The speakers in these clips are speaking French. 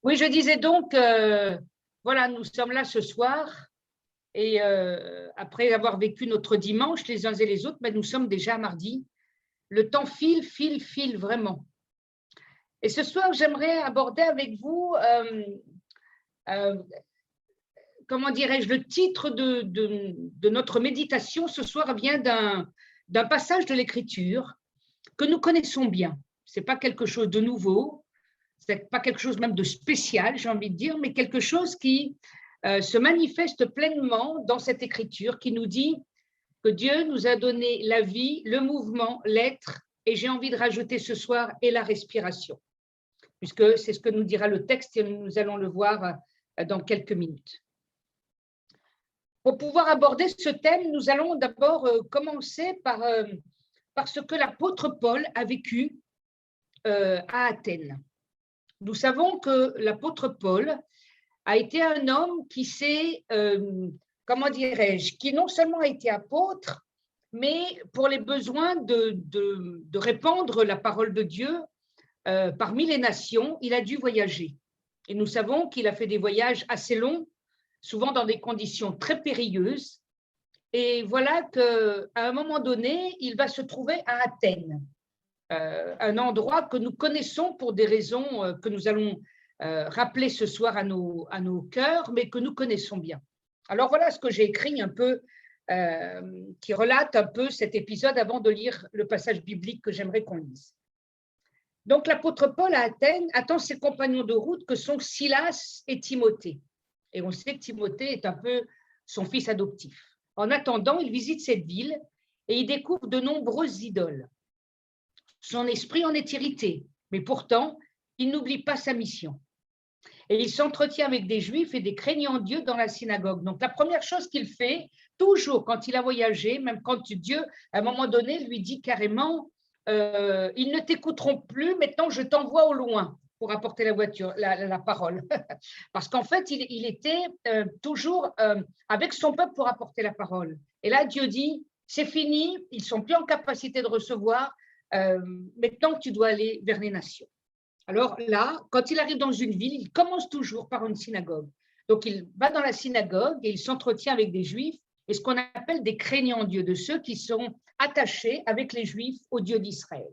Oui, je disais donc, voilà, nous sommes là ce soir et après avoir vécu notre dimanche les uns et les autres, mais nous sommes déjà mardi. Le temps file, file, file vraiment. Et ce soir, j'aimerais aborder avec vous, euh, comment dirais-je, le titre de notre méditation ce soir vient d'un passage de l'Écriture que nous connaissons bien. Ce n'est pas quelque chose de nouveau, ce n'est pas quelque chose même de spécial, j'ai envie de dire, mais quelque chose qui se manifeste pleinement dans cette Écriture qui nous dit que Dieu nous a donné la vie, le mouvement, l'être, et j'ai envie de rajouter ce soir, et la respiration, puisque c'est ce que nous dira le texte et nous allons le voir dans quelques minutes. Pour pouvoir aborder ce thème, nous allons d'abord commencer par ce que l'apôtre Paul a vécu à Athènes. Nous savons que l'apôtre Paul a été un homme qui s'est, comment dirais-je, qui non seulement a été apôtre, mais pour les besoins de répandre la parole de Dieu parmi les nations, il a dû voyager. Et nous savons qu'il a fait des voyages assez longs, souvent dans des conditions très périlleuses. Et voilà qu'à un moment donné, il va se trouver à Athènes, un endroit que nous connaissons pour des raisons que nous allons rappeler ce soir à nos cœurs, mais que nous connaissons bien. Alors voilà ce que j'ai écrit un peu, qui relate un peu cet épisode avant de lire le passage biblique que j'aimerais qu'on lise. Donc l'apôtre Paul à Athènes attend ses compagnons de route que sont Silas et Timothée. Et on sait que Timothée est un peu son fils adoptif. En attendant, il visite cette ville et il découvre de nombreuses idoles. Son esprit en est irrité, mais pourtant, il n'oublie pas sa mission. Et il s'entretient avec des Juifs et des craignants Dieu dans la synagogue. Donc, la première chose qu'il fait, toujours quand il a voyagé, même quand Dieu, à un moment donné, lui dit carrément, ils ne t'écouteront plus, maintenant je t'envoie au loin pour apporter la parole. Parce qu'en fait, il était toujours avec son peuple pour apporter la parole. Et là, Dieu dit, c'est fini, ils ne sont plus en capacité de recevoir, maintenant tu dois aller vers les nations. Alors là, quand il arrive dans une ville, il commence toujours par une synagogue. Donc, il va dans la synagogue et il s'entretient avec des Juifs et ce qu'on appelle des craignants Dieu, de ceux qui sont attachés avec les Juifs au Dieu d'Israël.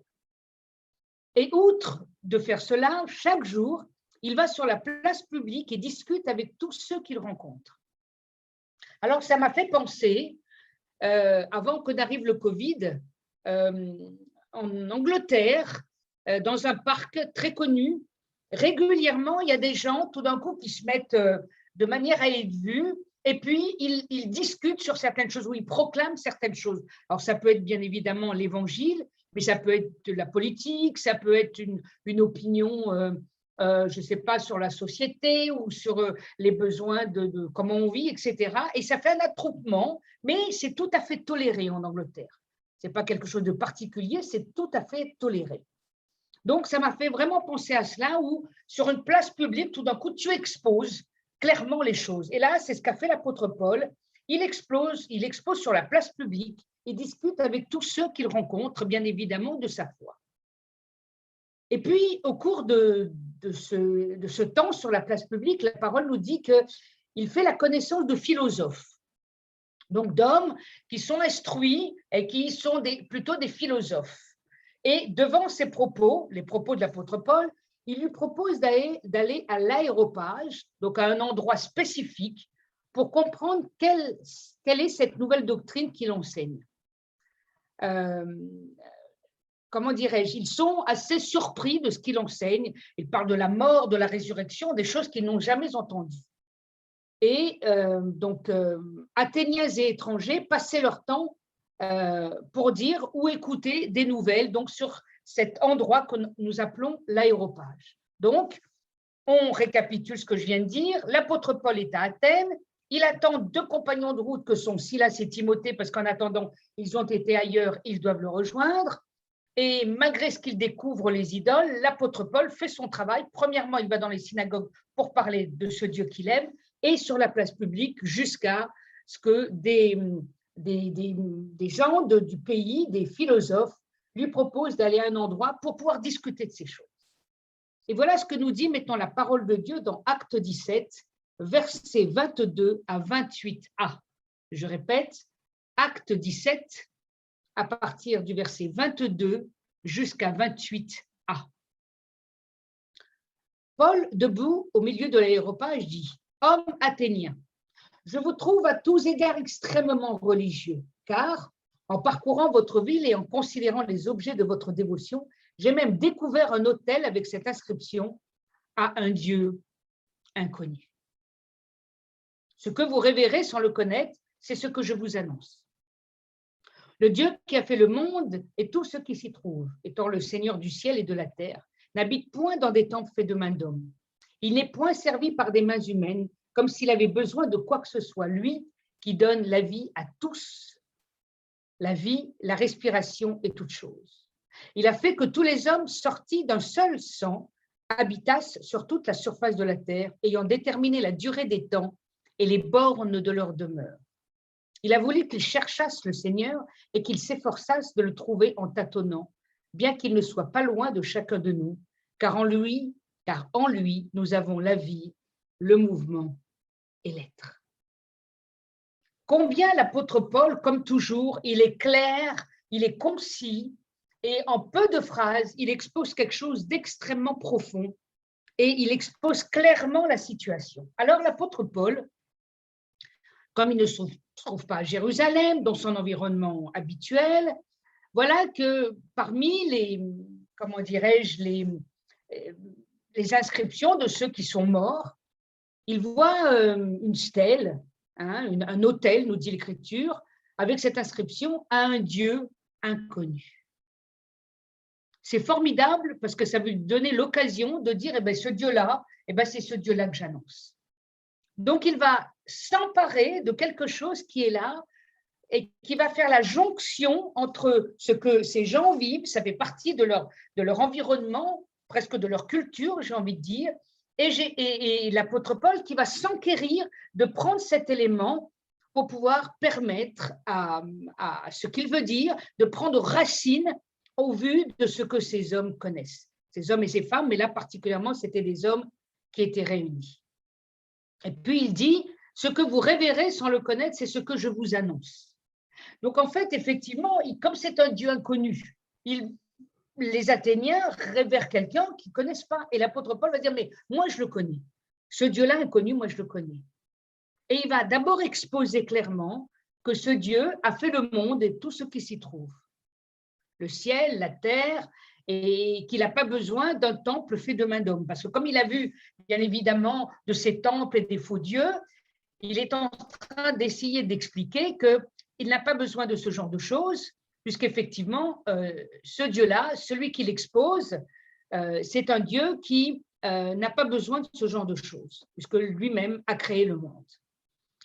Et outre de faire cela, chaque jour, il va sur la place publique et discute avec tous ceux qu'il rencontre. Alors, ça m'a fait penser, avant que n'arrive le Covid, en Angleterre, dans un parc très connu, régulièrement, il y a des gens, tout d'un coup, qui se mettent de manière à être vus, et puis ils discutent sur certaines choses, ou ils proclament certaines choses. Alors, ça peut être bien évidemment l'évangile, mais ça peut être de la politique, ça peut être une opinion, je ne sais pas, sur la société ou sur les besoins de comment on vit, etc. Et ça fait un attroupement, mais c'est tout à fait toléré en Angleterre. Ce n'est pas quelque chose de particulier, c'est tout à fait toléré. Donc, ça m'a fait vraiment penser à cela, où sur une place publique, tout d'un coup, tu exposes clairement les choses. Et là, c'est ce qu'a fait l'apôtre Paul. Il expose sur la place publique, il discute avec tous ceux qu'il rencontre, bien évidemment, de sa foi. Et puis, au cours de ce temps sur la place publique, la parole nous dit qu'il fait la connaissance de philosophes, donc d'hommes qui sont instruits et qui sont plutôt des philosophes. Et devant ces propos, les propos de l'apôtre Paul, il lui propose d'aller à l'aéropage, donc à un endroit spécifique, pour comprendre quelle est cette nouvelle doctrine qu'il enseigne. Comment dirais-je, ils sont assez surpris de ce qu'il enseigne. Il parle de la mort, de la résurrection, des choses qu'ils n'ont jamais entendues. Et donc, Athéniens et étrangers passaient leur temps pour dire ou écouter des nouvelles, donc sur cet endroit que nous appelons l'aéropage. Donc, on récapitule ce que je viens de dire. L'apôtre Paul est à Athènes. Il attend deux compagnons de route que sont Silas et Timothée, parce qu'en attendant, ils ont été ailleurs, ils doivent le rejoindre. Et malgré ce qu'il découvre les idoles, l'apôtre Paul fait son travail. Premièrement, il va dans les synagogues pour parler de ce Dieu qu'il aime, et sur la place publique jusqu'à ce que des gens du pays, des philosophes, lui proposent d'aller à un endroit pour pouvoir discuter de ces choses. Et voilà ce que nous dit maintenant la parole de Dieu dans Actes 17, versets 22 à 28a. Je répète, Actes 17, à partir du verset 22 jusqu'à 28a. Paul, debout au milieu de l'aréopage, dit « Hommes athéniens, je vous trouve à tous égards extrêmement religieux, car en parcourant votre ville et en considérant les objets de votre dévotion, j'ai même découvert un autel avec cette inscription à un Dieu inconnu. Ce que vous révérez sans le connaître, c'est ce que je vous annonce. Le Dieu qui a fait le monde et tout ce qui s'y trouve, étant le Seigneur du ciel et de la terre, n'habite point dans des temples faits de mains d'hommes. Il n'est point servi par des mains humaines, comme s'il avait besoin de quoi que ce soit, lui qui donne la vie à tous, la vie, la respiration et toutes choses. Il a fait que tous les hommes sortis d'un seul sang habitassent sur toute la surface de la terre, ayant déterminé la durée des temps et les bornes de leur demeure. Il a voulu qu'ils cherchassent le Seigneur et qu'ils s'efforçassent de le trouver en tâtonnant, bien qu'il ne soit pas loin de chacun de nous, car en lui, nous avons la vie, le mouvement et l'être. Combien l'apôtre Paul, comme toujours, il est clair, il est concis, et en peu de phrases, il expose quelque chose d'extrêmement profond et il expose clairement la situation. Alors l'apôtre Paul, comme il ne se trouve pas à Jérusalem, dans son environnement habituel, voilà que parmi les, comment dirais-je, les inscriptions de ceux qui sont morts, il voit une stèle, un autel, nous dit l'Écriture, avec cette inscription à un Dieu inconnu. C'est formidable parce que ça veut lui donner l'occasion de dire, ce Dieu-là, c'est ce Dieu-là que j'annonce. Donc, il va s'emparer de quelque chose qui est là et qui va faire la jonction entre ce que ces gens vivent, ça fait partie de leur environnement, presque de leur culture, j'ai envie de dire, et l'apôtre Paul qui va s'enquérir de prendre cet élément pour pouvoir permettre à ce qu'il veut dire de prendre racine au vu de ce que ces hommes connaissent. Ces hommes et ces femmes, mais là particulièrement, c'était des hommes qui étaient réunis. Et puis il dit, ce que vous révérez sans le connaître, c'est ce que je vous annonce. Donc en fait, effectivement, comme c'est un Dieu inconnu, les Athéniens révèrent quelqu'un qu'ils ne connaissent pas. Et l'apôtre Paul va dire, mais moi je le connais. Ce Dieu-là inconnu, moi je le connais. Et il va d'abord exposer clairement que ce Dieu a fait le monde et tout ce qui s'y trouve. Le ciel, la terre, et qu'il n'a pas besoin d'un temple fait de main d'homme. Parce que comme il a vu, bien évidemment, de ces temples et des faux dieux, il est en train d'essayer d'expliquer qu'il n'a pas besoin de ce genre de choses, puisqu'effectivement, ce Dieu-là, celui qu'il expose, c'est un Dieu qui n'a pas besoin de ce genre de choses, puisque lui-même a créé le monde.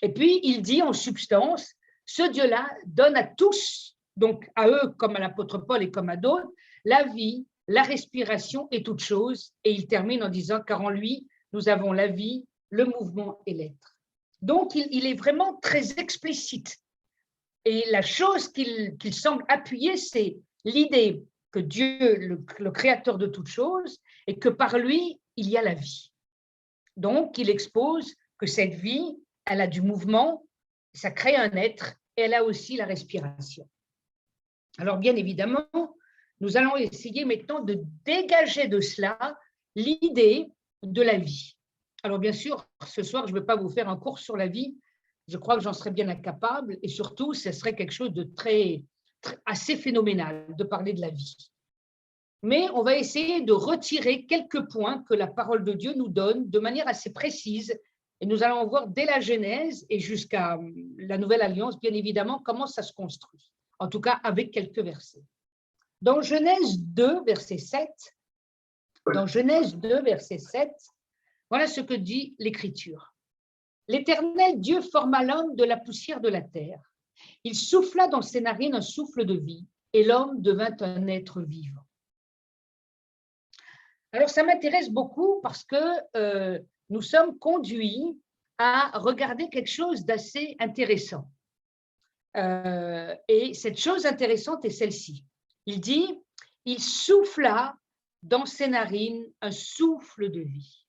Et puis, il dit en substance, ce Dieu-là donne à tous, donc à eux comme à l'apôtre Paul et comme à d'autres, la vie, la respiration et toutes choses. Et il termine en disant, car en lui, nous avons la vie, le mouvement et l'être. Donc, il est vraiment très explicite. Et la chose qu'il semble appuyer, c'est l'idée que Dieu, le créateur de toutes choses, et que par lui, il y a la vie. Donc, il expose que cette vie, elle a du mouvement, ça crée un être, et elle a aussi la respiration. Alors, bien évidemment, nous allons essayer maintenant de dégager de cela l'idée de la vie. Alors, bien sûr, ce soir, je ne vais pas vous faire un cours sur la vie. Je crois que j'en serais bien incapable. Et surtout, ce serait quelque chose de assez phénoménal de parler de la vie. Mais on va essayer de retirer quelques points que la parole de Dieu nous donne de manière assez précise. Et nous allons voir dès la Genèse et jusqu'à la Nouvelle Alliance, bien évidemment, comment ça se construit. En tout cas, avec quelques versets. Dans Genèse 2, verset 7, voilà ce que dit l'Écriture. L'Éternel Dieu forma l'homme de la poussière de la terre. Il souffla dans ses narines un souffle de vie, et l'homme devint un être vivant. Alors, ça m'intéresse beaucoup parce que nous sommes conduits à regarder quelque chose d'assez intéressant. Et cette chose intéressante est celle-ci. Il dit, il souffla dans ses narines un souffle de vie.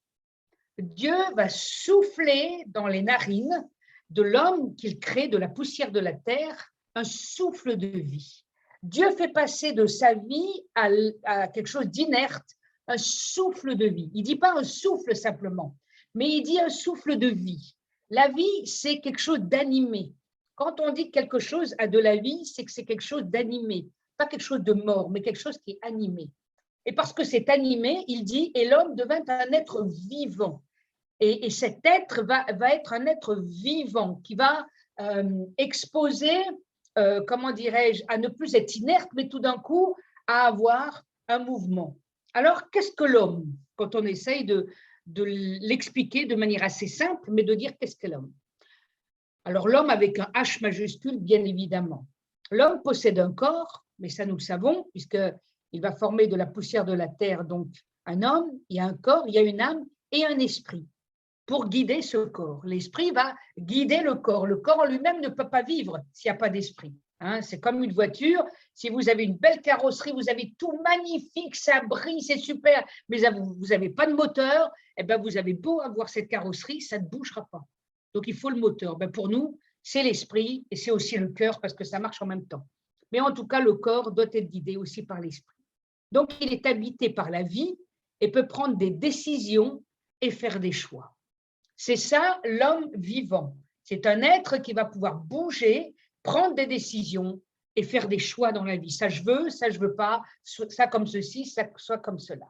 Dieu va souffler dans les narines de l'homme qu'il crée de la poussière de la terre un souffle de vie. Dieu fait passer de sa vie à quelque chose d'inerte, un souffle de vie. Il ne dit pas un souffle simplement, mais il dit un souffle de vie. La vie, c'est quelque chose d'animé. Quand on dit que quelque chose a de la vie, c'est que c'est quelque chose d'animé. Pas quelque chose de mort, mais quelque chose qui est animé. Et parce que c'est animé, il dit, et l'homme devint un être vivant. Et cet être va être un être vivant qui va exposer, comment dirais-je, à ne plus être inerte, mais tout d'un coup à avoir un mouvement. Alors, qu'est-ce que l'homme? Quand on essaye de l'expliquer de manière assez simple, mais de dire qu'est-ce que l'homme? Alors, l'homme avec un H majuscule, bien évidemment. L'homme possède un corps, mais ça nous le savons, puisqu'il va former de la poussière de la terre, donc un homme, il y a un corps, il y a une âme et un esprit pour guider ce corps. L'esprit va guider le corps. Le corps en lui-même ne peut pas vivre s'il n'y a pas d'esprit. Hein, c'est comme une voiture, si vous avez une belle carrosserie, vous avez tout magnifique, ça brille, c'est super, mais vous n'avez pas de moteur, eh bien vous avez beau avoir cette carrosserie, ça ne bougera pas. Donc il faut le moteur. Ben, pour nous, c'est l'esprit et c'est aussi le cœur parce que ça marche en même temps. Mais en tout cas, le corps doit être guidé aussi par l'esprit. Donc il est habité par la vie et peut prendre des décisions et faire des choix. C'est ça l'homme vivant. C'est un être qui va pouvoir bouger, prendre des décisions et faire des choix dans la vie. Ça je veux pas, ça comme ceci, ça soit comme cela.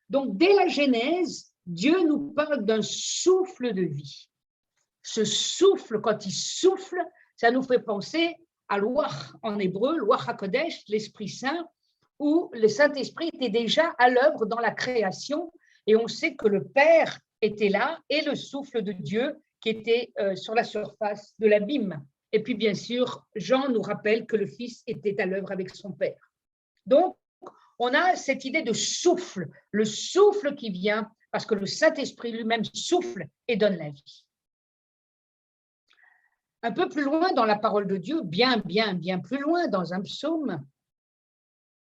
Donc dès la Genèse, Dieu nous parle d'un souffle de vie. Ce souffle, quand il souffle, ça nous fait penser à l'Ouach en hébreu, l'Ouach HaKodesh, l'Esprit Saint, où le Saint-Esprit était déjà à l'œuvre dans la création et on sait que le Père était là et le souffle de Dieu qui était sur la surface de l'abîme. Et puis bien sûr, Jean nous rappelle que le Fils était à l'œuvre avec son Père. Donc, on a cette idée de souffle, le souffle qui vient parce que le Saint-Esprit lui-même souffle et donne la vie. Un peu plus loin dans la parole de Dieu, bien plus loin dans un psaume,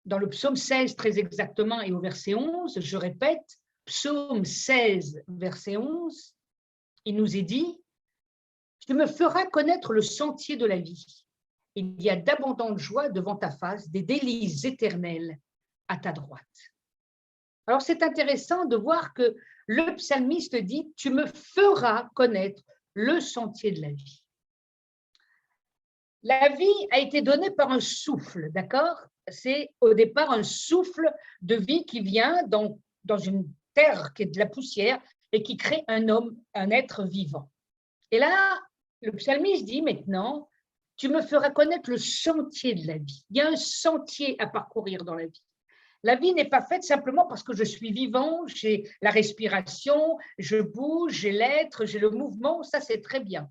dans le psaume 16 très exactement et au verset 11, je répète, psaume 16, verset 11, il nous est dit « Tu me feras connaître le sentier de la vie. Il y a d'abondantes joies devant ta face, des délices éternelles à ta droite. » Alors c'est intéressant de voir que le psalmiste dit « Tu me feras connaître le sentier de la vie. » La vie a été donnée par un souffle, d'accord? C'est au départ un souffle de vie qui vient dans une terre qui est de la poussière et qui crée un homme, un être vivant. Et là, le psalmiste dit maintenant, tu me feras connaître le sentier de la vie. Il y a un sentier à parcourir dans la vie. La vie n'est pas faite simplement parce que je suis vivant, j'ai la respiration, je bouge, j'ai l'être, j'ai le mouvement, ça c'est très bien.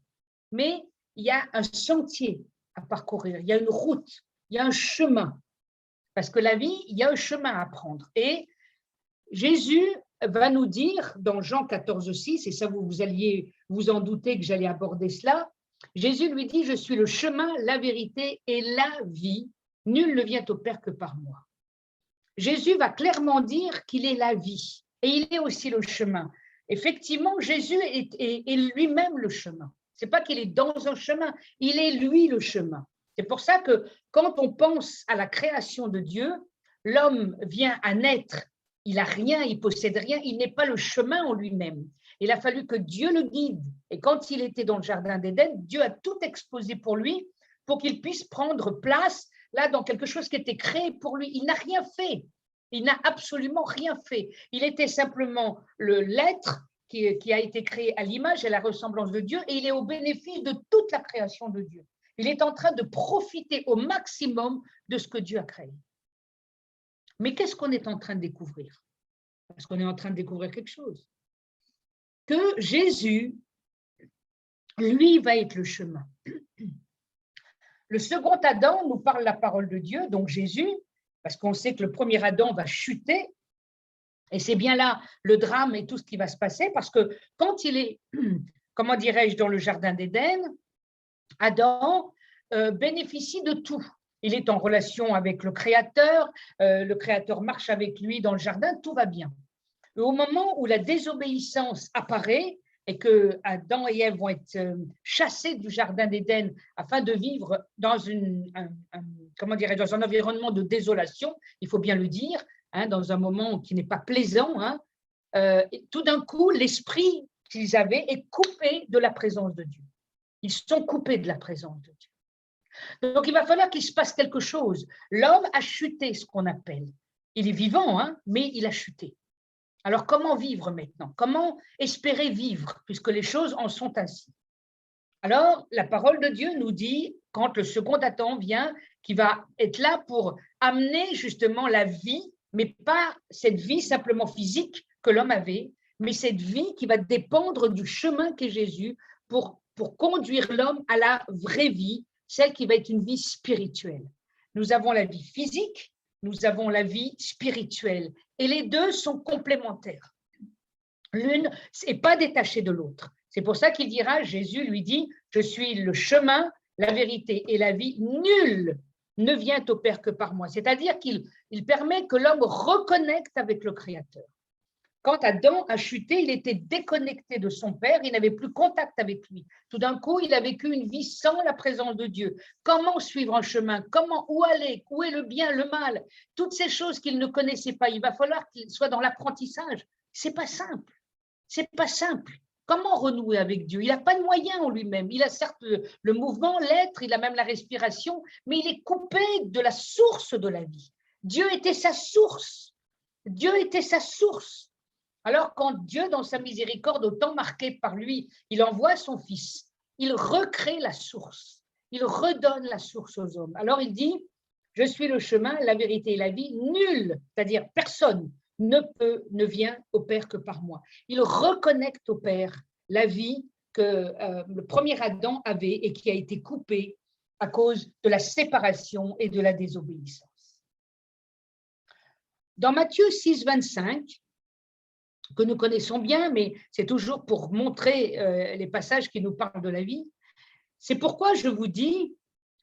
Mais il y a un sentier à parcourir, il y a une route, il y a un chemin. Parce que la vie, il y a un chemin à prendre. Et Jésus va nous dire dans Jean 14,6, et ça vous alliez vous en douter que j'allais aborder cela, Jésus lui dit, je suis le chemin, la vérité et la vie, nul ne vient au Père que par moi. Jésus va clairement dire qu'il est la vie et il est aussi le chemin. Effectivement, Jésus est lui-même le chemin. Ce n'est pas qu'il est dans un chemin, il est lui le chemin. C'est pour ça que quand on pense à la création de Dieu, l'homme vient à naître, il n'a rien, il ne possède rien, il n'est pas le chemin en lui-même. Il a fallu que Dieu le guide. Et quand il était dans le jardin d'Éden, Dieu a tout exposé pour lui pour qu'il puisse prendre place là dans quelque chose qui était créé pour lui. Il n'a rien fait. Il n'a absolument rien fait. Il était simplement l'être qui a été créé à l'image et à la ressemblance de Dieu et il est au bénéfice de toute la création de Dieu. Il est en train de profiter au maximum de ce que Dieu a créé. Mais qu'est-ce qu'on est en train de découvrir? Parce qu'on est en train de découvrir quelque chose. Que Jésus, lui, va être le chemin. Le second Adam nous parle la parole de Dieu, donc Jésus, parce qu'on sait que le premier Adam va chuter, et c'est bien là le drame et tout ce qui va se passer, parce que quand il est, comment dirais-je, dans le jardin d'Éden, Adam bénéficie de tout. il est en relation avec le Créateur marche avec lui dans le jardin, tout va bien. Et au moment où la désobéissance apparaît et que Adam et Ève vont être chassés du jardin d'Éden afin de vivre dans dans un environnement de désolation, il faut bien le dire, hein, dans un moment qui n'est pas plaisant, hein, tout d'un coup, l'esprit qu'ils avaient est coupé de la présence de Dieu. Ils sont coupés de la présence de Dieu. Donc, il va falloir qu'il se passe quelque chose. L'homme a chuté, ce qu'on appelle. Il est vivant, hein, mais il a chuté. Alors, comment vivre maintenant? Comment espérer vivre, puisque les choses en sont ainsi? Alors, la parole de Dieu nous dit, quand le second Adam vient, qui va être là pour amener justement la vie, mais pas cette vie simplement physique que l'homme avait, mais cette vie qui va dépendre du chemin qu'est Jésus pour conduire l'homme à la vraie vie, celle qui va être une vie spirituelle. Nous avons la vie physique, nous avons la vie spirituelle, et les deux sont complémentaires. L'une n'est pas détachée de l'autre. C'est pour ça qu'il dira, Jésus lui dit, je suis le chemin, la vérité et la vie, nul ne vient au Père que par moi. C'est-à-dire qu'il permet que l'homme reconnecte avec le Créateur. Quand Adam a chuté, il était déconnecté de son Père, il n'avait plus contact avec lui. Tout d'un coup, il a vécu une vie sans la présence de Dieu. Comment suivre un chemin? Où aller? Où est le bien, le mal? Toutes ces choses qu'il ne connaissait pas, il va falloir qu'il soit dans l'apprentissage. C'est pas simple. C'est pas simple. Comment renouer avec Dieu? Il n'a pas de moyens en lui-même. Il a certes le mouvement, l'être, il a même la respiration, mais il est coupé de la source de la vie. Dieu était sa source. Dieu était sa source. Alors, quand Dieu, dans sa miséricorde, au temps marqué par lui, il envoie son Fils, il recrée la source, il redonne la source aux hommes. Alors, il dit, je suis le chemin, la vérité et la vie, nul, c'est-à-dire personne, ne vient au Père que par moi. Il reconnecte au Père la vie que le premier Adam avait et qui a été coupée à cause de la séparation et de la désobéissance. Dans Matthieu 6, 25, que nous connaissons bien, mais c'est toujours pour montrer les passages qui nous parlent de la vie. C'est pourquoi je vous dis,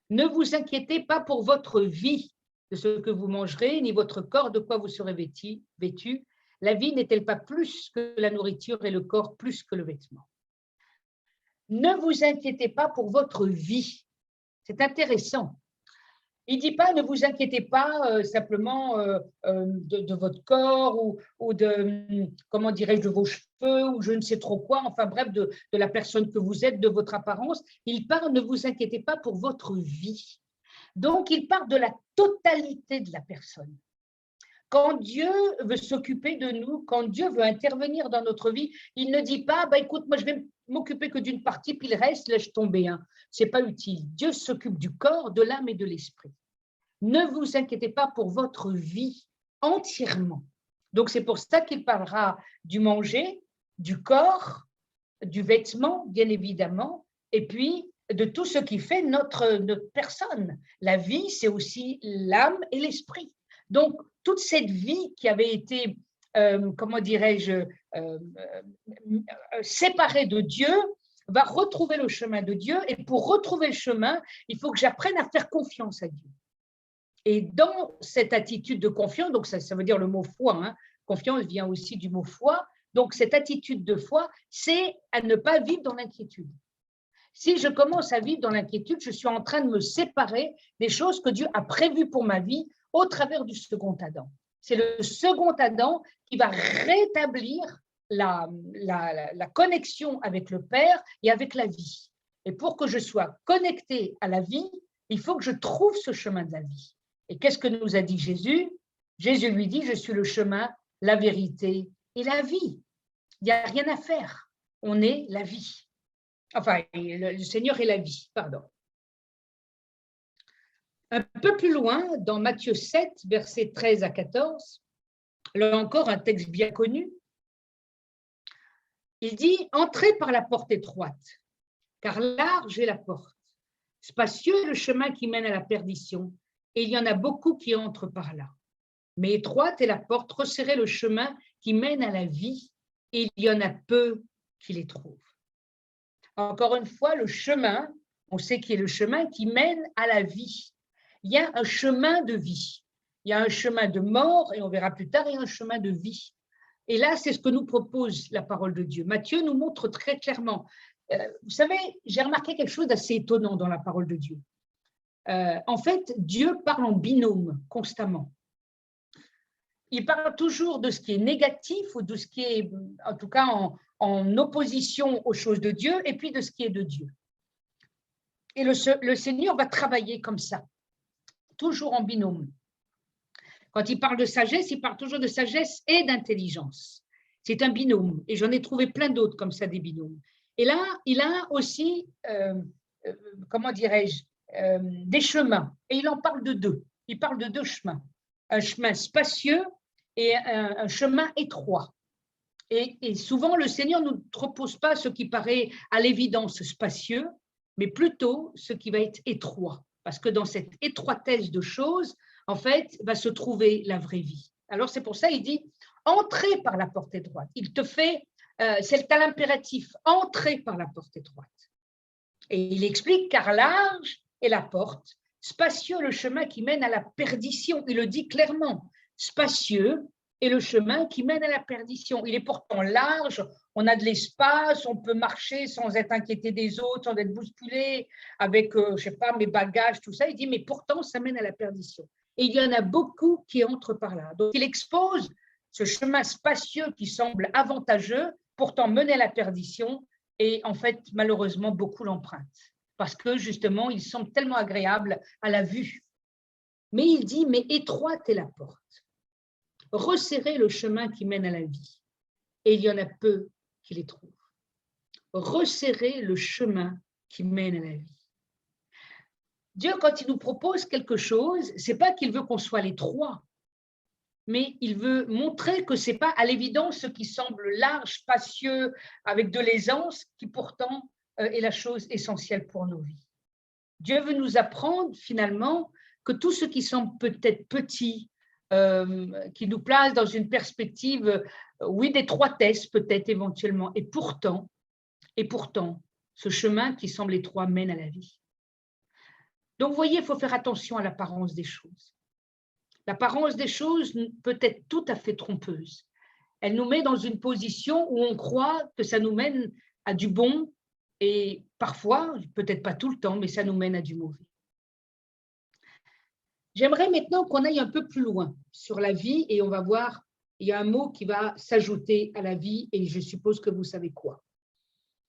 ne vous inquiétez pas pour votre vie, de ce que vous mangerez, ni votre corps, de quoi vous serez vêtu. La vie n'est-elle pas plus que la nourriture et le corps plus que le vêtement? Ne vous inquiétez pas pour votre vie. C'est intéressant. Il ne dit pas, ne vous inquiétez pas simplement de votre corps ou de, comment dirais-je, de vos cheveux ou je ne sais trop quoi, enfin bref, de la personne que vous êtes, de votre apparence. Il parle, ne vous inquiétez pas pour votre vie. Donc, il parle de la totalité de la personne. Quand Dieu veut s'occuper de nous, quand Dieu veut intervenir dans notre vie, il ne dit pas, bah, écoute, moi je vais m'occuper que d'une partie, puis le reste, laisse tomber. Hein. Ce n'est pas utile. Dieu s'occupe du corps, de l'âme et de l'esprit. Ne vous inquiétez pas pour votre vie entièrement. Donc, c'est pour ça qu'il parlera du manger, du corps, du vêtement, bien évidemment, et puis de tout ce qui fait notre personne. La vie, c'est aussi l'âme et l'esprit. Donc, toute cette vie qui avait été, comment dirais-je, séparée de Dieu, va retrouver le chemin de Dieu. Et pour retrouver le chemin, il faut que j'apprenne à faire confiance à Dieu. Et dans cette attitude de confiance, donc ça veut dire le mot foi, hein, confiance vient aussi du mot foi, donc cette attitude de foi, c'est à ne pas vivre dans l'inquiétude. Si je commence à vivre dans l'inquiétude, je suis en train de me séparer des choses que Dieu a prévues pour ma vie au travers du second Adam. C'est le second Adam qui va rétablir la connexion avec le Père et avec la vie. Et pour que je sois connecté à la vie, il faut que je trouve ce chemin de la vie. Et qu'est-ce que nous a dit Jésus? Jésus lui dit, je suis le chemin, la vérité et la vie. Il n'y a rien à faire. On est la vie. Enfin, le Seigneur est la vie, pardon. Un peu plus loin, dans Matthieu 7, versets 13 à 14, là encore un texte bien connu, il dit, entrez par la porte étroite, car large est la porte, spacieux est le chemin qui mène à la perdition, et il y en a beaucoup qui entrent par là. Mais étroite est la porte, resserrez le chemin qui mène à la vie, et il y en a peu qui les trouvent. Encore une fois, le chemin, on sait qu'il est le chemin qui mène à la vie. il y a un chemin de vie. Il y a un chemin de mort, et on verra plus tard, il y a un chemin de vie. Et là, c'est ce que nous propose la parole de Dieu. Matthieu nous montre très clairement. Vous savez, j'ai remarqué quelque chose d'assez étonnant dans la parole de Dieu. En fait, Dieu parle en binôme constamment. Il parle toujours de ce qui est négatif ou de ce qui est, en tout cas, en opposition aux choses de Dieu, et puis de ce qui est de Dieu. Et le Seigneur va travailler comme ça, toujours en binôme. Quand il parle de sagesse, il parle toujours de sagesse et d'intelligence. C'est un binôme, et j'en ai trouvé plein d'autres comme ça, des binômes. Et là, il a aussi, comment dirais-je, des chemins, et il en parle de deux. Il parle de deux chemins, un chemin spacieux et un chemin étroit. Et souvent, le Seigneur ne nous propose pas ce qui paraît à l'évidence spacieux, mais plutôt ce qui va être étroit. Parce que dans cette étroitesse de choses, en fait, va se trouver la vraie vie. Alors, c'est pour ça qu'il dit, entrez par la porte étroite. Il te fait, c'est l'impératif, entrez par la porte étroite. Et il explique, car large est la porte, spacieux le chemin qui mène à la perdition. Il le dit clairement, spacieux est le chemin qui mène à la perdition. Il est pourtant large, on a de l'espace, on peut marcher sans être inquiété des autres, sans être bousculé, avec, je ne sais pas, mes bagages, tout ça. Il dit, mais pourtant, ça mène à la perdition. Et il y en a beaucoup qui entrent par là. Donc, il expose ce chemin spacieux qui semble avantageux, pourtant mener à la perdition, et en fait, malheureusement, beaucoup l'empruntent, parce que justement, il semble tellement agréable à la vue. Mais il dit, mais étroite est la porte. Resserrez le chemin qui mène à la vie, et il y en a peu qui les trouvent. Resserrez le chemin qui mène à la vie. Dieu, quand il nous propose quelque chose, ce n'est pas qu'il veut qu'on soit les trois, mais il veut montrer que ce n'est pas à l'évidence ce qui semble large, spacieux, avec de l'aisance, qui pourtant est la chose essentielle pour nos vies. Dieu veut nous apprendre finalement que tout ce qui semble peut-être petit, qui nous place dans une perspective, oui, d'étroitesse peut-être éventuellement, et pourtant, ce chemin qui semble étroit mène à la vie. Donc, vous voyez, il faut faire attention à l'apparence des choses. L'apparence des choses peut être tout à fait trompeuse. Elle nous met dans une position où on croit que ça nous mène à du bon et parfois, peut-être pas tout le temps, mais ça nous mène à du mauvais. J'aimerais maintenant qu'on aille un peu plus loin sur la vie et on va voir, il y a un mot qui va s'ajouter à la vie et je suppose que vous savez quoi.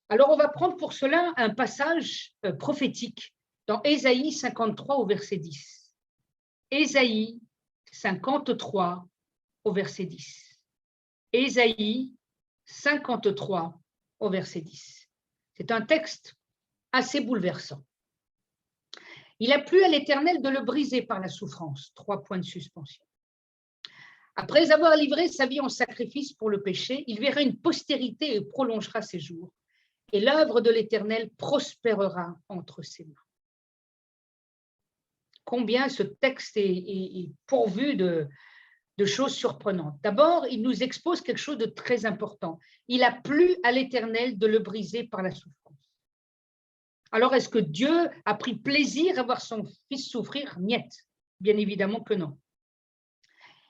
Alors, on va prendre pour cela un passage prophétique dans Ésaïe 53 au verset 10. Ésaïe 53 au verset 10. Ésaïe 53 au verset 10. C'est un texte assez bouleversant. Il a plu à l'Éternel de le briser par la souffrance. 3 points de suspension. Après avoir livré sa vie en sacrifice pour le péché, il verra une postérité et prolongera ses jours. Et l'œuvre de l'Éternel prospérera entre ses mains. Combien ce texte est pourvu de choses surprenantes. D'abord, il nous expose quelque chose de très important. Il a plu à l'Éternel de le briser par la souffrance. Alors, est-ce que Dieu a pris plaisir à voir son fils souffrir? Niet, bien évidemment que non.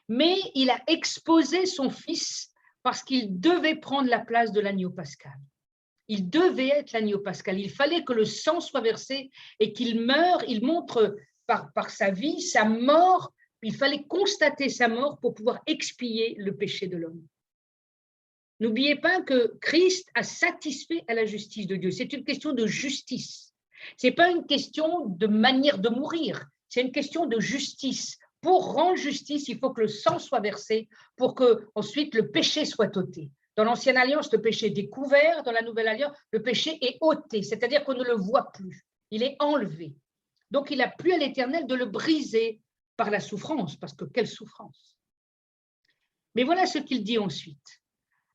Mais il a exposé son fils parce qu'il devait prendre la place de l'agneau pascal. Il devait être l'agneau pascal. Il fallait que le sang soit versé et qu'il meure. Il montre par sa vie, sa mort. Il fallait constater sa mort pour pouvoir expier le péché de l'homme. N'oubliez pas que Christ a satisfait à la justice de Dieu. C'est une question de justice. Ce n'est pas une question de manière de mourir. C'est une question de justice. Pour rendre justice, il faut que le sang soit versé pour que ensuite le péché soit ôté. Dans l'Ancienne Alliance, le péché est découvert. Dans la Nouvelle Alliance, le péché est ôté, c'est-à-dire qu'on ne le voit plus. Il est enlevé. Donc, il a plu à l'Éternel de le briser par la souffrance, parce que quelle souffrance. Mais voilà ce qu'il dit ensuite.